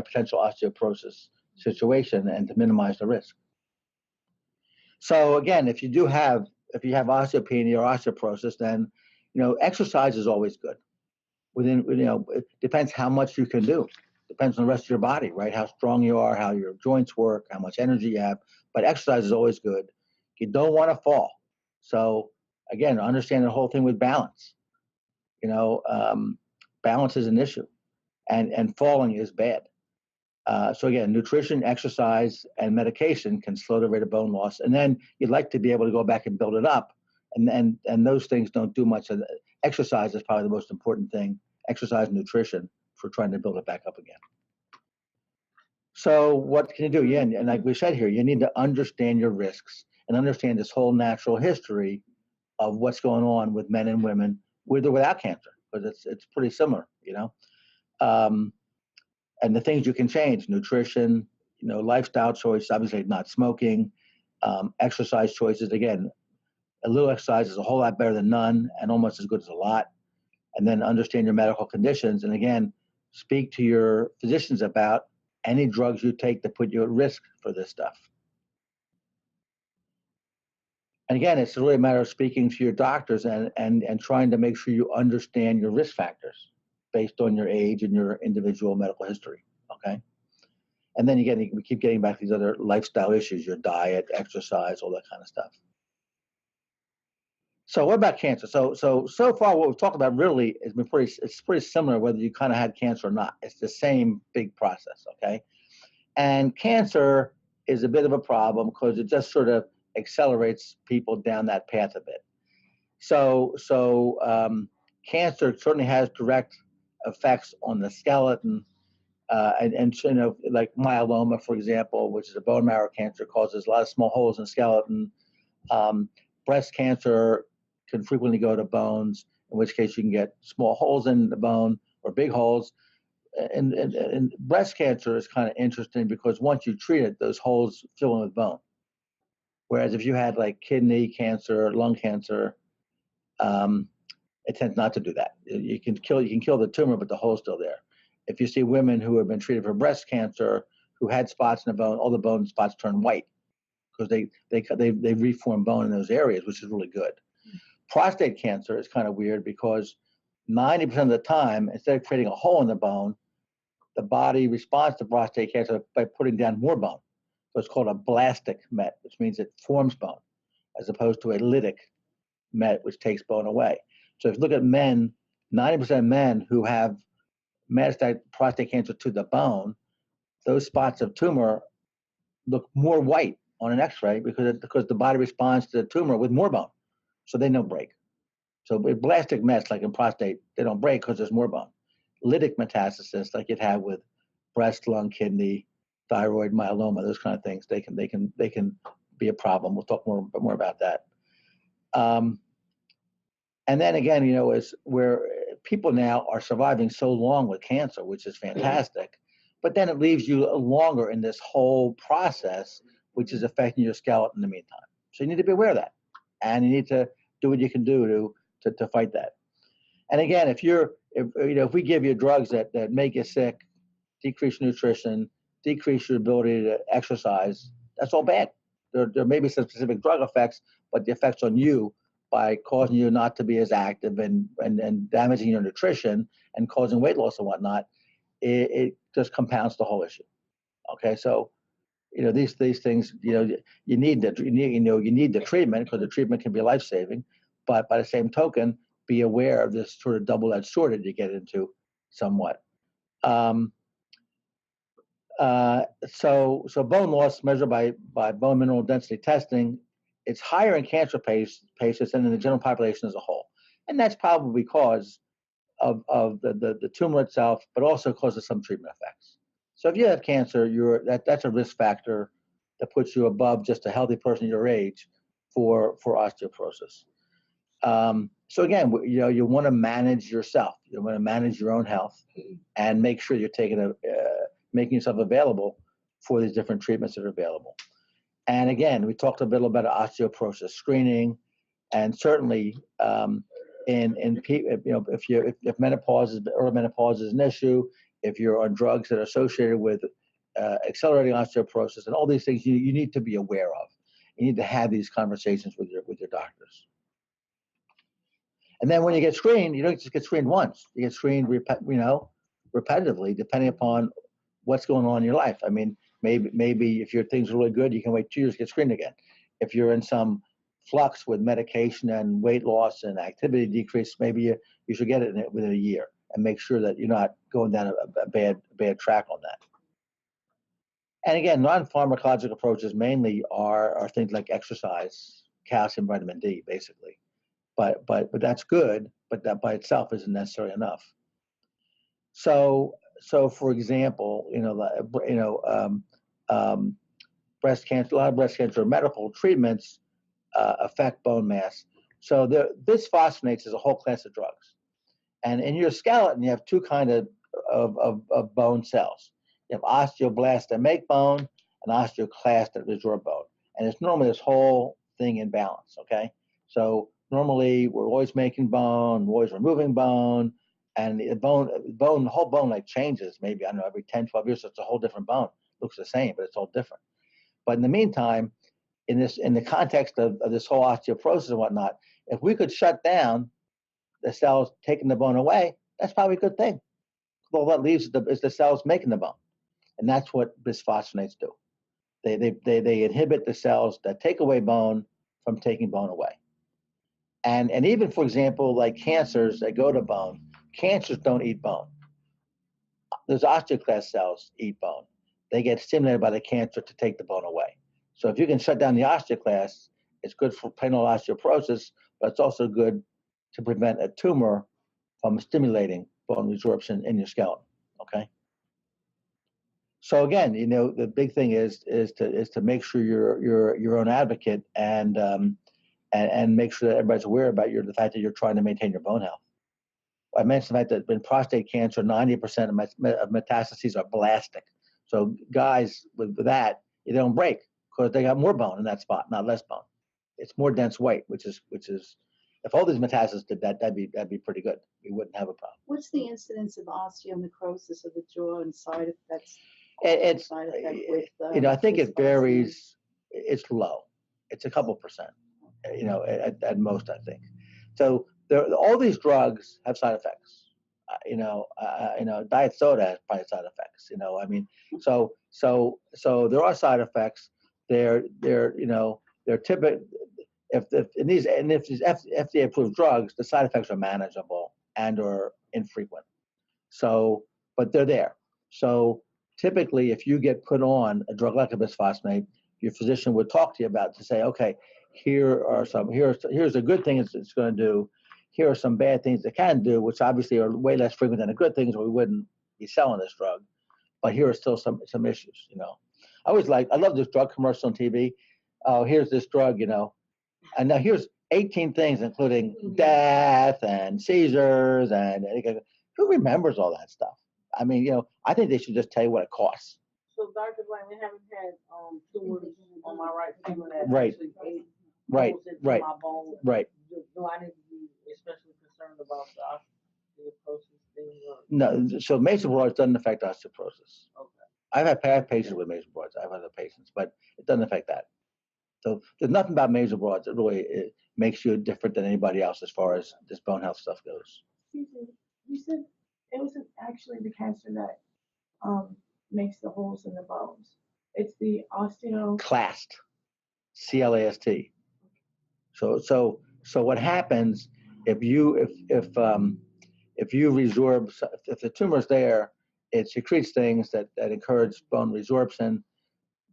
potential osteoporosis situation and to minimize the risk. So again, if you have osteopenia or osteoporosis, then exercise is always good. It depends how much you can do. Depends on the rest of your body, right? How strong you are, how your joints work, how much energy you have. But exercise is always good. You don't want to fall. So again, understand the whole thing with balance. Balance is an issue, and falling is bad. So again, nutrition, exercise, and medication can slow the rate of bone loss. And then you'd like to be able to go back and build it up. And those things don't do much. Exercise is probably the most important thing. Exercise and nutrition for trying to build it back up again. So what can you do? Yeah, and like we said here, you need to understand your risks and understand this whole natural history of what's going on with men and women with or without cancer, because it's pretty similar, and the things you can change: nutrition, lifestyle choices, obviously not smoking, exercise choices. Again, a little exercise is a whole lot better than none, and almost as good as a lot. And then understand your medical conditions, and again, speak to your physicians about any drugs you take that put you at risk for this stuff. And again, it's really a matter of speaking to your doctors and trying to make sure you understand your risk factors based on your age and your individual medical history, okay? And then again, we keep getting back to these other lifestyle issues, your diet, exercise, all that kind of stuff. So what about cancer? So far what we've talked about really is it's pretty similar whether you kind of had cancer or not. It's the same big process, okay? And cancer is a bit of a problem because it just sort of accelerates people down that path a bit. So cancer certainly has direct effects on the skeleton, and like myeloma, for example, which is a bone marrow cancer, causes a lot of small holes in the skeleton. Breast cancer can frequently go to bones, in which case you can get small holes in the bone or big holes. And breast cancer is kind of interesting because once you treat it, those holes fill in with bone. Whereas if you had like kidney cancer, lung cancer, it tends not to do that. You can kill the tumor, but the hole's still there. If you see women who have been treated for breast cancer who had spots in the bone, all the bone spots turn white because they reform bone in those areas, which is really good. Prostate cancer is kind of weird because 90% of the time, instead of creating a hole in the bone, the body responds to prostate cancer by putting down more bone. So it's called a blastic met, which means it forms bone, as opposed to a lytic met, which takes bone away. So if you look at men, 90% of men who have metastatic prostate cancer to the bone, those spots of tumor look more white on an X-ray because the body responds to the tumor with more bone, so they don't break. So with blastic mets, like in prostate, they don't break because there's more bone. Lytic metastasis, like you'd have with breast, lung, kidney, thyroid, myeloma, those kind of things, they can be a problem. We'll talk more about that. And then again, is where people now are surviving so long with cancer, which is fantastic, but then it leaves you longer in this whole process, which is affecting your skeleton in the meantime. So you need to be aware of that, and you need to do what you can do to fight that. And again, if we give you drugs that make you sick, decrease nutrition, decrease your ability to exercise, that's all bad. There may be some specific drug effects, but the effects on you by causing you not to be as active and damaging your nutrition and causing weight loss and whatnot, it just compounds the whole issue. Okay, so these things, you need the treatment because the treatment can be life-saving, but by the same token, be aware of this sort of double-edged sword that you get into somewhat. So bone loss measured by bone mineral density testing, it's higher in cancer patients than in the general population as a whole. And that's probably because of the tumor itself, but also because of some treatment effects. So if you have cancer, that's a risk factor that puts you above just a healthy person your age for osteoporosis. So again, you want to manage yourself. You want to manage your own health and make sure you're making yourself available for these different treatments that are available. And again, we talked a bit about osteoporosis screening, and certainly if menopause early menopause is an issue, if you're on drugs that are associated with accelerating osteoporosis and all these things, you need to be aware of. You need to have these conversations with your doctors. And then when you get screened, you don't just get screened once. You get screened, repetitively, depending upon what's going on in your life. I mean, maybe if your things are really good, you can wait 2 years to get screened again. If you're in some flux with medication and weight loss and activity decrease, maybe you should get it within a year and make sure that you're not going down a bad track on that. And again, non-pharmacologic approaches mainly are things like exercise, calcium, vitamin D, basically. But that's good, but that by itself isn't necessarily enough. So for example, breast cancer, a lot of breast cancer medical treatments affect bone mass. So bisphosphonates is a whole class of drugs, and in your skeleton you have two kinds of bone cells. You have osteoblasts that make bone and osteoclasts that resorb bone, and it's normally this whole thing in balance. Okay, so normally we're always making bone, we're always removing bone, and the whole bone like changes maybe, I don't know, every 10, 12 years, so it's a whole different bone. Looks the same, but it's all different. But in the meantime, in the context of this whole osteoporosis and whatnot, if we could shut down the cells taking the bone away, that's probably a good thing. All that leaves is the cells making the bone, and that's what bisphosphonates do. They inhibit the cells that take away bone from taking bone away. And even, for example, like cancers that go to bone, cancers don't eat bone. Those osteoclast cells eat bone. They get stimulated by the cancer to take the bone away. So if you can shut down the osteoclasts, it's good for penile osteoporosis, but it's also good to prevent a tumor from stimulating bone resorption in your skeleton. Okay. So again, the big thing is to make sure you're your own advocate and make sure that everybody's aware about the fact that you're trying to maintain your bone health. I mentioned the fact that in prostate cancer, 90% of metastases are blastic. So guys with that, they don't break. because they got more bone in that spot, not less bone. It's more dense white, which is if all these metastases did that, that'd be pretty good. We wouldn't have a problem. What's the incidence of osteonecrosis of the jaw and side effects? It's Side effect with, I think with it varies. It's low. It's a couple percent, at most, I think. So all these drugs have side effects. Diet soda has probably side effects. I mean, so there are side effects. They're typical. If these FDA approved drugs, the side effects are manageable and or infrequent. So, but they're there. So typically, if you get put on a drug like a bisphosphonate, your physician would talk to you about to say, okay, here's a good thing it's going to do. Here are some bad things it can do, which obviously are way less frequent than the good things, or we wouldn't be selling this drug. But here are still some issues. I love this drug commercial on TV. Oh, here's this drug, and now here's 18 things, including death and seizures, and who remembers all that stuff? I mean, I think they should just tell you what it costs. So Dr. Blaine, we haven't had tumors on my right femur that Right. actually ate Right, holes into right, my bone. right. Do I need to be especially concerned about the osteoporosis thing? No, so Mason Broads doesn't affect osteoporosis. Okay. I've had patients with Mason Broads. I have other patients, but it doesn't affect that. So there's nothing about Mason Broads that really makes you different than anybody else as far as this bone health stuff goes. Excuse me, you said it wasn't actually the cancer that makes the holes in the bones. It's the Clast, CLAST. So what happens if the tumor's there, it secretes things that encourage bone resorption,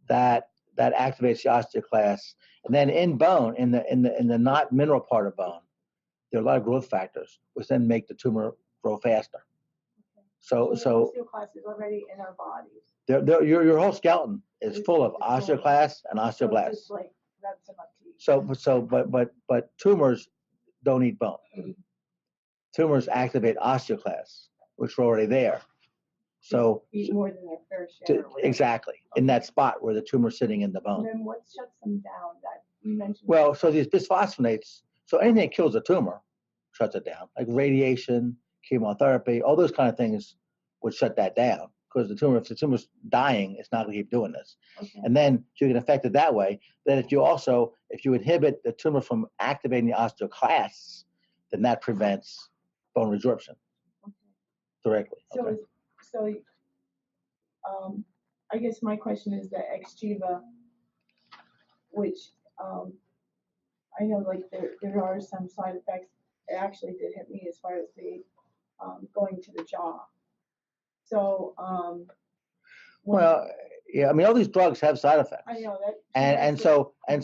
that activates the osteoclast, and then in bone, in the not mineral part of bone, there are a lot of growth factors which then make the tumor grow faster. So osteoclast is already in our bodies. Your whole skeleton is full of osteoclasts and osteoblasts. It's like that's enough to eat. But tumors don't eat bone. Tumors activate osteoclasts, which are already there. So Eat more than their fair share. exactly in that spot where the tumor's sitting in the bone. And then what shuts them down? That you mentioned. Well, so these bisphosphonates, so anything that kills a tumor shuts it down, like radiation, chemotherapy, all those kind of things would shut that down, because if the tumor's dying, it's not going to keep doing this. Okay. And then you can affect it that way. Then if you inhibit the tumor from activating the osteoclasts, then that prevents bone resorption directly. Okay. So, I guess my question is that Xgeva, which I know like there are some side effects. It actually did hit me as far as the going to the jaw. So, well, yeah, I mean, all these drugs have side effects. I know that. And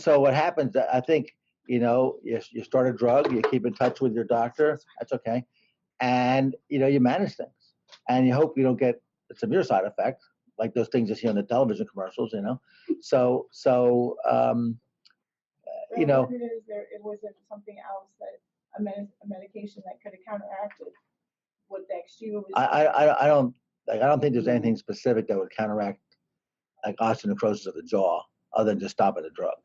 so what happens, I think, you start a drug, you keep in touch with your doctor, that's okay. And, you manage things. And you hope you don't get a severe side effect, like those things you see on the television commercials, So, It wasn't something else that a medication that could have counteracted what the Xgeva was. I don't think there's anything specific that would counteract like osteonecrosis of the jaw, other than just stopping the drug.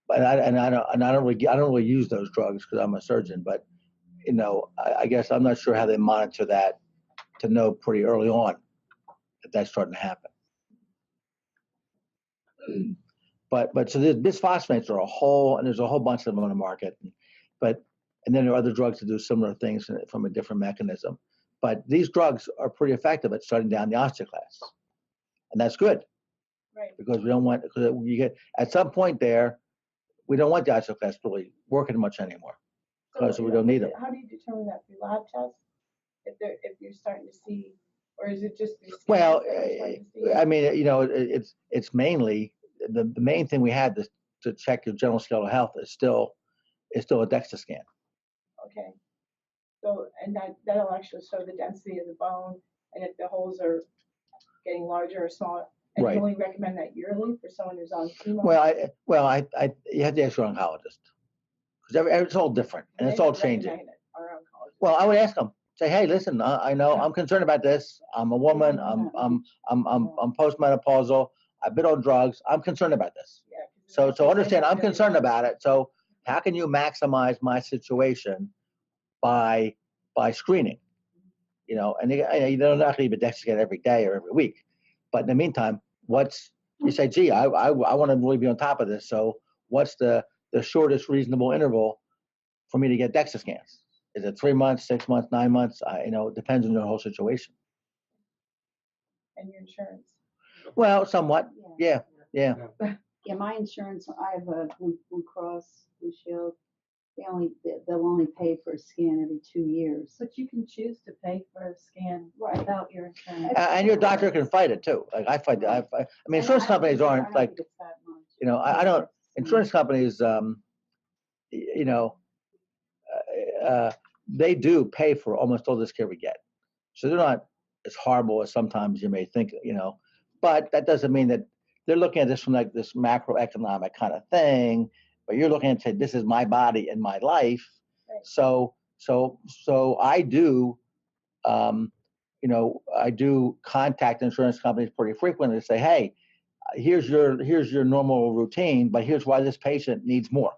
But I don't really use those drugs because I'm a surgeon. But I guess I'm not sure how they monitor that to know pretty early on that that's starting to happen. But so the bisphosphonates are there's a whole bunch of them on the market. And then there are other drugs that do similar things from a different mechanism. But these drugs are pretty effective at shutting down the osteoclasts, and that's good. Right. Because you get at some point there, we don't want the osteoclasts really working much anymore, because we don't need them. How do you determine that through lab tests? If you're starting to see, or is it just? Well, I mean, it's mainly the main thing we had to check your general skeletal health is still a DEXA scan. Okay. So, and that'll actually show the density of the bone, and if the holes are getting larger or smaller. And Right. you only recommend that yearly for someone who's on chemo? Well, you have to ask your oncologist, because it's all different and it's all changing. Well, I would ask them, say, hey, listen, I know I'm concerned about this. I'm a woman. I'm postmenopausal. I've been on drugs. I'm concerned about this. Yeah, 'cause So understand, I'm really concerned not- about it. So how can you maximize my situation by screening? You know, and you don't have to even DEXA scan every day or every week. But in the meantime, you say, gee, I want to really be on top of this. So what's the shortest reasonable interval for me to get DEXA scans? Is it 3 months, 6 months, 9 months? You know, it depends on your whole situation. And your insurance. Well, somewhat. Yeah. Yeah, my insurance, I have a Blue Cross, Blue Shield. They'll only pay for a scan every 2 years. But you can choose to pay for a scan Right. without your insurance. And your doctor can fight it too. Like I fight. I mean, insurance companies aren't like, It's that much. you know, I don't. Insurance companies, you know, they do pay for almost all this care we get. So they're not as horrible as sometimes you may think, you know, but that doesn't mean that they're looking at this from like this macroeconomic kind of thing, but you're looking at say, this is my body and my life. Right. So I do, you know, I do contact insurance companies pretty frequently to say, hey, here's your normal routine, but here's why this patient needs more.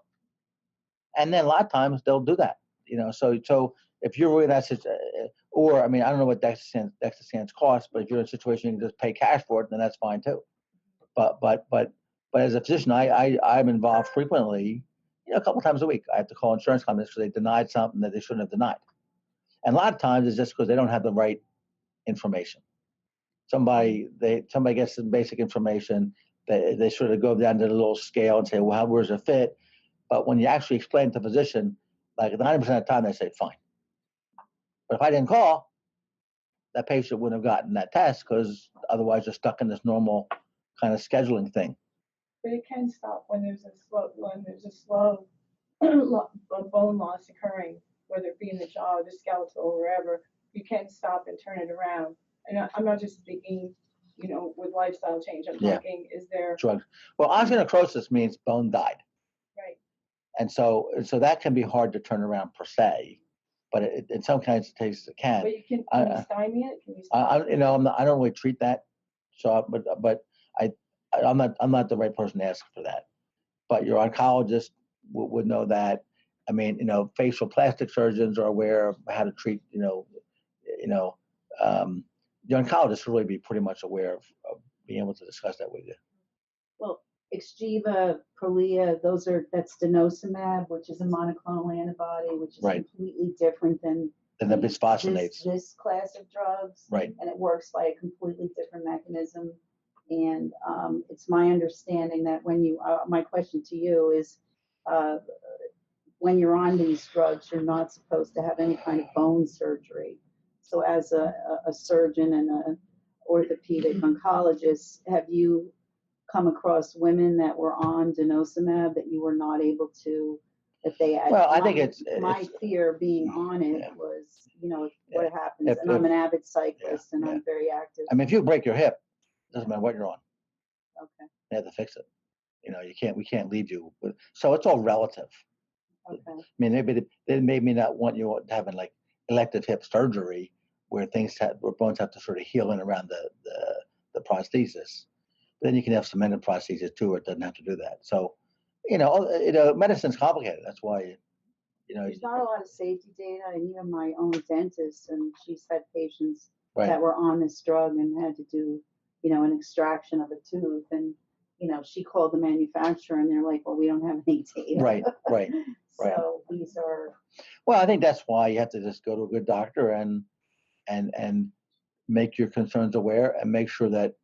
And then a lot of times they'll do that, you know. So if you're really in that situation, or I mean, I don't know what DEXA scans cost, but if you're in a situation you can just pay cash for it, then that's fine too. But as a physician, I'm involved frequently, you know, a couple times a week. I have to call insurance companies because they denied something that they shouldn't have denied. And a lot of times it's just because they don't have the right information. Somebody gets some basic information, they sort of go down to the little scale and say, well, where's it fit? But when you actually explain to the physician, like 90% of the time they say, fine. But if I didn't call, that patient wouldn't have gotten that test because otherwise you're stuck in this normal kind of scheduling thing. But it can stop when there's a slow bone loss occurring, whether it be in the jaw or the skeletal or wherever. You can stop and turn it around. And I'm not just speaking, you know, with lifestyle change. I'm talking, is there drugs? Well, osteonecrosis means bone died. right? And so that can be hard to turn around per se, but in some kinds of cases it can. But you can you stymie it? Can you stymie it? You know, I don't really treat that. So, but I'm not the right person to ask for that. But your oncologist would know that. I mean, you know, facial plastic surgeons are aware of how to treat. The oncologist will really be pretty much aware of being able to discuss that with you. Well, Exgeva, Prolia, that's denosumab, which is a monoclonal antibody, which is Right. completely different than And the bisphosphonates. this class of drugs. Right. And it works by a completely different mechanism. And it's my understanding that my question to you is, when you're on these drugs, you're not supposed to have any kind of bone surgery. So as a surgeon and an orthopedic oncologist, have you come across women that were on denosumab that you were not able to, that they had? Well, I think it's my fear being on it was, you know, what happens. And I'm an avid cyclist and I'm very active. I mean, if you break your hip, it doesn't matter what you're on. Okay. They have to fix it. You know, we can't leave you. So it's all relative. Okay. I mean, they may not want you having like elective hip surgery where bones have to sort of heal in around the prosthesis. But then you can have cemented prosthesis too, where it doesn't have to do that. So, you know, medicine's complicated. That's why, you know. There's not a lot of safety data, and even my own dentist, and she's had patients Right. that were on this drug and had to do, you know, an extraction of a tooth, and you know, she called the manufacturer, and they're like, "Well, we don't have any data." Right. So these are. Well, I think that's why you have to just go to a good doctor and make your concerns aware and make sure that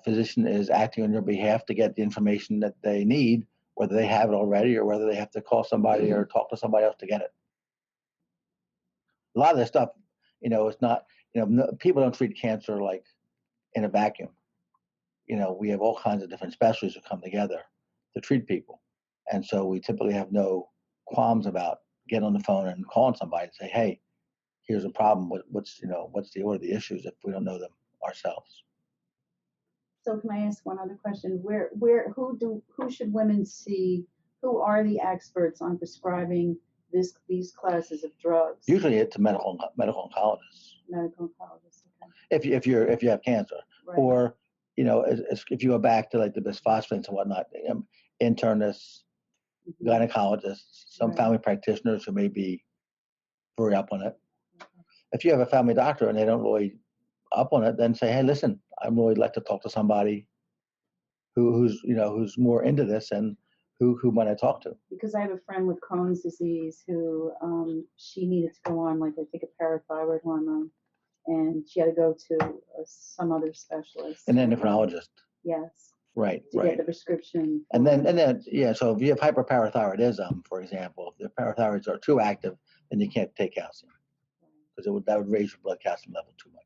physician is acting on your behalf to get the information that they need, whether they have it already or whether they have to call somebody or talk to somebody else to get it. A lot of this stuff, you know, it's not, you know, people don't treat cancer like in a vacuum. You know, we have all kinds of different specialties who come together to treat people. And so we typically have no qualms about getting on the phone and calling somebody and say, hey, here's a problem. What's the order of the issues if we don't know them ourselves. So can I ask one other question? Who should women see? Who are the experts on prescribing these classes of drugs? Usually it's a medical oncologist. Medical oncologists. Okay. If you have cancer, Right. or if you go back to like the bisphosphonates and whatnot, internists, gynecologists, some Right. family practitioners who may be very up on it. If you have a family doctor and they don't really up on it, then say, hey, listen, I'd really like to talk to somebody who's more into this, and who might I talk to? Because I have a friend with Crohn's disease who she needed to go on like I think a parathyroid hormone, and she had to go to some other specialist. An endocrinologist. Yes. Right. To get the prescription. And then yeah. So if you have hyperparathyroidism, for example, if the parathyroids are too active, then you can't take calcium because that would raise your blood calcium level too much.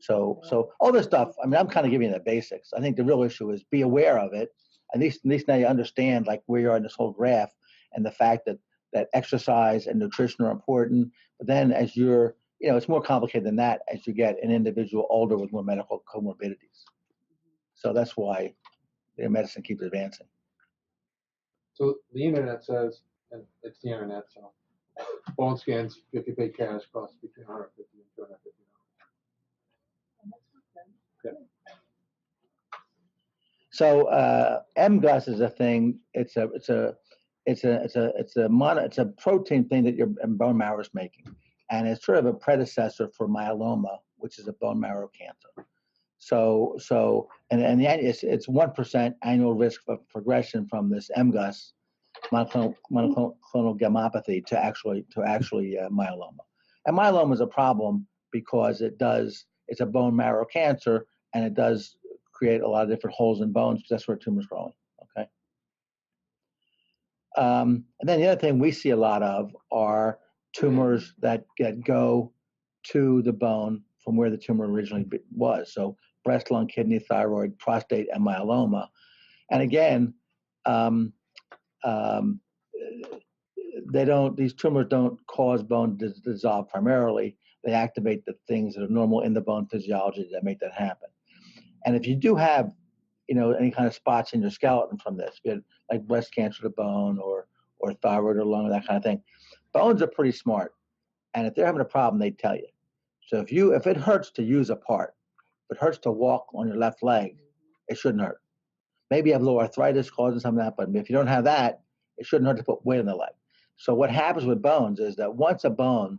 So all this stuff. I mean, I'm kind of giving you the basics. I think the real issue is be aware of it. At least now you understand like where you are in this whole graph, and the fact that exercise and nutrition are important. But then as you're, it's more complicated than that as you get an individual older with more medical comorbidities. So that's why medicine keeps advancing. So the internet says, and it's the internet, so bone scans, if you pay cash, cost between $150 and $250. So MGUS is a thing. It's a protein thing that your bone marrow is making, and it's sort of a predecessor for myeloma, which is a bone marrow cancer. It's 1% annual risk of progression from this MGUS, monoclonal gammopathy, to actually myeloma. And myeloma is a problem because it's a bone marrow cancer, and it does create a lot of different holes in bones because that's where tumors growing. Okay. And then the other thing we see a lot of are tumors that go to the bone from where the tumor originally was. So breast, lung, kidney, thyroid, prostate, and myeloma. And again, these tumors don't cause bone to dissolve primarily. They activate the things that are normal in the bone physiology that make that happen. And if you do have, any kind of spots in your skeleton from this, like breast cancer to bone or thyroid or lung, that kind of thing, bones are pretty smart. And if they're having a problem, they tell you. So if it hurts to use a part, if it hurts to walk on your left leg, it shouldn't hurt. Maybe you have a little arthritis causing some of that, but if you don't have that, it shouldn't hurt to put weight on the leg. So what happens with bones is that once a bone,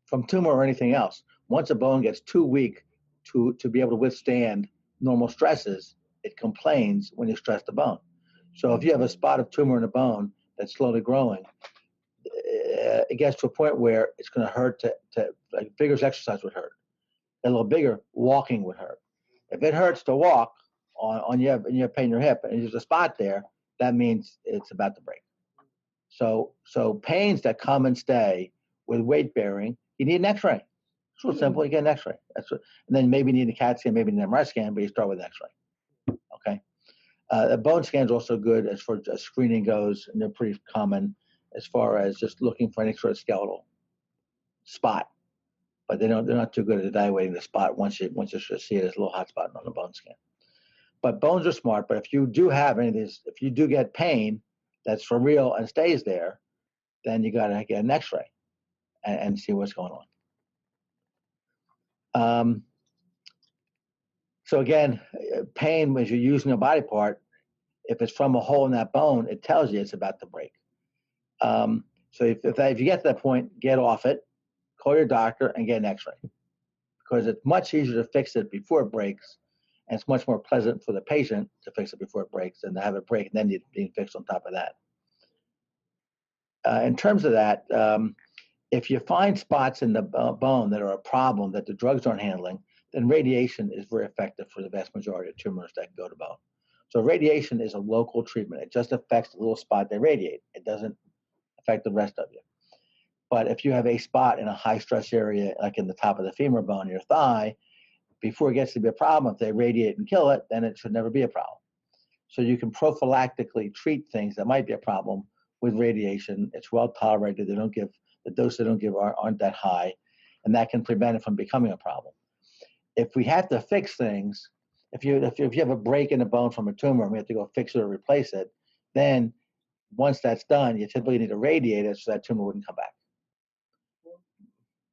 from tumor or anything else, once a bone gets too weak to be able to withstand normal stresses, it complains when you stress the bone. So if you have a spot of tumor in a bone that's slowly growing, it gets to a point where it's going to hurt to like vigorous exercise would hurt. A little bigger, walking would hurt. If it hurts to walk and you have pain in your hip and there's a spot there, that means it's about to break. So pains that come and stay with weight bearing, you need an X-ray. It's real simple. You get an X-ray. And then maybe you need a CAT scan, maybe an MRI scan, but you start with an X-ray. Okay. The bone scan is also good as far as screening goes, and they're pretty common as far as just looking for any sort of skeletal spot. But they're not too good at evaluating the spot once you see it as a little hot spot on the bone scan. But bones are smart. But if you do have any of these, if you do get pain that's for real and stays there, then you got to get an X-ray and see what's going on. So again, pain when you're using a body part, if it's from a hole in that bone, it tells you it's about to break. So if you get to that point, get off it, call your doctor, and get an X-ray, because it's much easier to fix it before it breaks, and it's much more pleasant for the patient to fix it before it breaks than to have it break and then being fixed on top of that. In terms of that, if you find spots in the bone that are a problem that the drugs aren't handling, then radiation is very effective for the vast majority of tumors that go to bone. So radiation is a local treatment. It just affects the little spot they radiate. It doesn't affect the rest of you. But if you have a spot in a high stress area, like in the top of the femur bone, your thigh, before it gets to be a problem, if they radiate and kill it, then it should never be a problem. So you can prophylactically treat things that might be a problem with radiation. It's well tolerated. The dose they don't give aren't that high, and that can prevent it from becoming a problem. If we have to fix things, if you have a break in the bone from a tumor and we have to go fix it or replace it, then once that's done, you typically need to radiate it so that tumor wouldn't come back.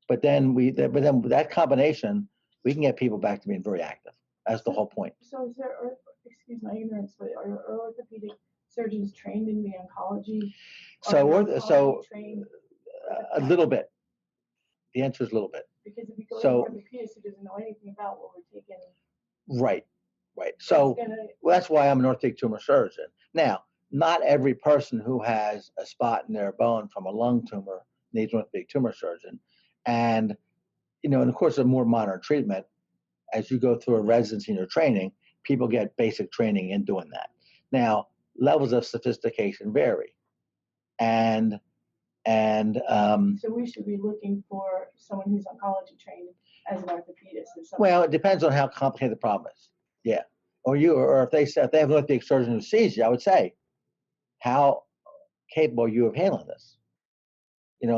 But then with that combination, we can get people back to being very active. That's the whole point. So is there, excuse my ignorance, but are orthopedic surgeons trained in the oncology? So, Are the so oncology trained? a little bit. The answer is a little bit. Because if you go So- to an orthopedist who doesn't know anything about what we're taking. Right. So well, that's why I'm an orthopedic tumor surgeon. Now, not every person who has a spot in their bone from a lung tumor needs an orthopedic tumor surgeon. And, and of course, a more modern treatment, as you go through a residency in your training, people get basic training in doing that. Now, levels of sophistication vary. And So we should be looking for someone who's oncology trained as an orthopedist or something. well, it depends on how complicated the problem is. Yeah. Or if they have an orthopedic surgeon who sees you, I would say, how capable are you of handling this? And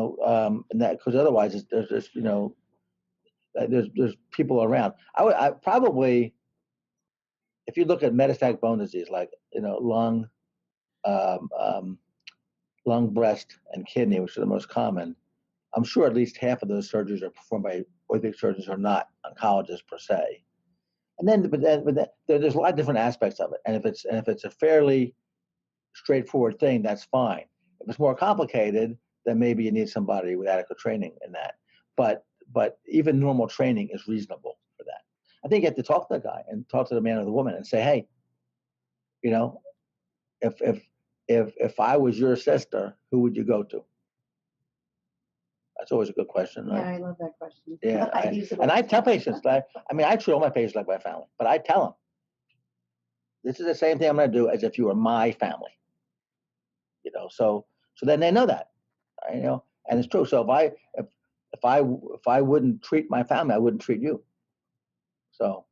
that, because otherwise there's just, there's people around. I probably, if you look at metastatic bone disease, like, lung, lung, breast, and kidney, which are the most common, I'm sure at least half of those surgeries are performed by orthopedic surgeons who are not oncologists per se. And then, but then there's a lot of different aspects of it. And if it's a fairly straightforward thing, that's fine. If it's more complicated, then maybe you need somebody with adequate training in that. But even normal training is reasonable for that. I think you have to talk to the guy and talk to the man or the woman and say, hey, if I was your sister, who would you go to? That's always a good question, right? Yeah, I love that question. Yeah, I use it all and I the tell time. patients that. I treat all my patients like my family, but I tell them, this is the same thing I'm going to do as if you were my family. So then they know that, and it's true. So if I wouldn't treat my family, I wouldn't treat you. So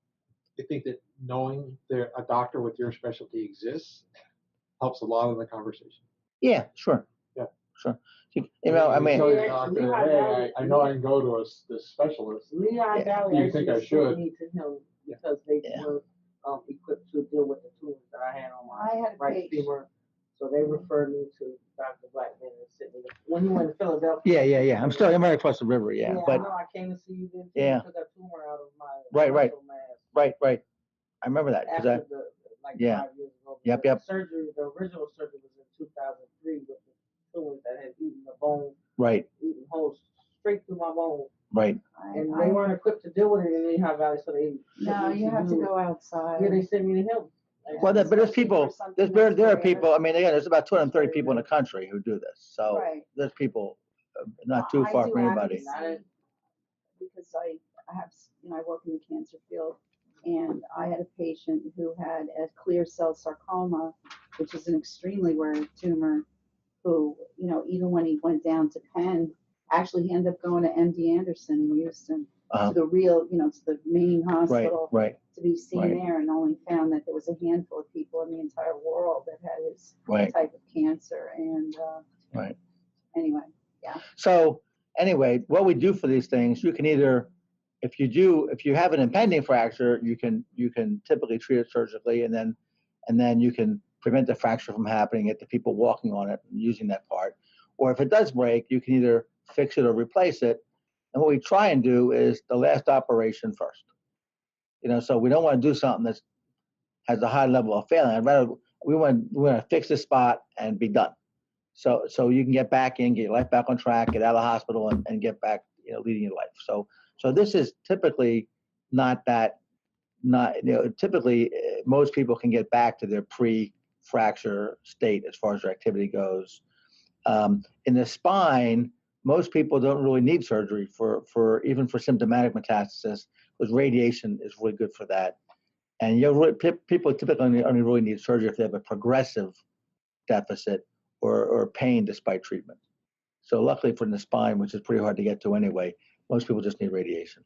I think that knowing that a doctor with your specialty exists helps a lot in the conversation. yeah, sure. Yeah. Sure. You tell your doctor, Lehigh hey, Valley- I know I can go to this specialist. Lehigh Yeah. Valley Do you think I actually sent should? me to him because they Yeah. were equipped to deal with the tumors that I had on I my had a right patient- femur. So they referred me to Dr. Blackman and sent me when he went to Philadelphia. Yeah. I'm right across the river. Yeah, I but know I came to see you then too. Yeah. I took a tumor out of my Right. muscle mass right. I remember that because after the Yeah. 5 years ago. Yep. The surgery, the original surgery was in 2003 with the tumors that had eaten the bone, eaten holes straight through my bone. Right. And they weren't equipped to deal with it in Lehigh Valley, so they No, sent me you have to you. go outside. Yeah, they sent me to him. Well, but there's Especially people. for something There that's are rare. people. Again, there's about 230 Very people in the rare. country who do this. So Right. there's people not too I far do from anybody. advocacy because I have, I work in the cancer field, and I had a patient who had a clear cell sarcoma, which is an extremely rare tumor, who, even when he went down to Penn, actually he ended up going to MD Anderson in Houston, to the real, to the main hospital, Right. to be seen Right. there, and only found that there was a handful of people in the entire world that had his Right. type of cancer. And Right. anyway, So anyway, what we do for these things, you can either, if you have an impending fracture, you can typically treat it surgically, and then you can prevent the fracture from happening, get the people walking on it and using that part. Or if it does break, you can either fix it or replace it. And what we try and do is the last operation first. So we don't want to do something that has a high level of failing. I'd rather we want to fix the spot and be done. So you can get back in, get your life back on track, get out of the hospital, and get back, leading your life. So this is typically typically most people can get back to their pre-fracture state as far as their activity goes. In the spine, most people don't really need surgery for even for symptomatic metastasis, because radiation is really good for that. And people typically only really need surgery if they have a progressive deficit or pain despite treatment. So luckily for the spine, which is pretty hard to get to anyway, most people just need radiation.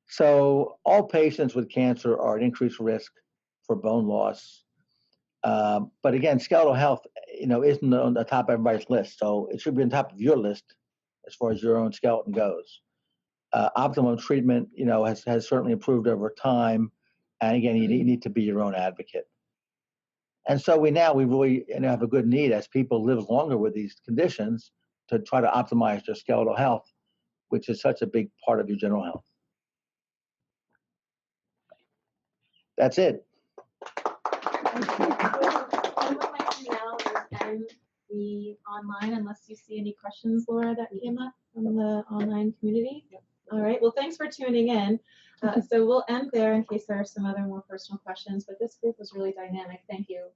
So all patients with cancer are at increased risk for bone loss. But again, skeletal health, isn't on the top of everybody's list. So it should be on top of your list as far as your own skeleton goes. Optimum treatment, has certainly improved over time. And again, you need to be your own advocate. And so we really have a good need as people live longer with these conditions to try to optimize their skeletal health, which is such a big part of your general health. That's it. What I would like to now is end the online, unless you see any questions, Laura, that came up from the online community. All right, well, thanks for tuning in. So we'll end there in case there are some other more personal questions, but this group was really dynamic. Thank you.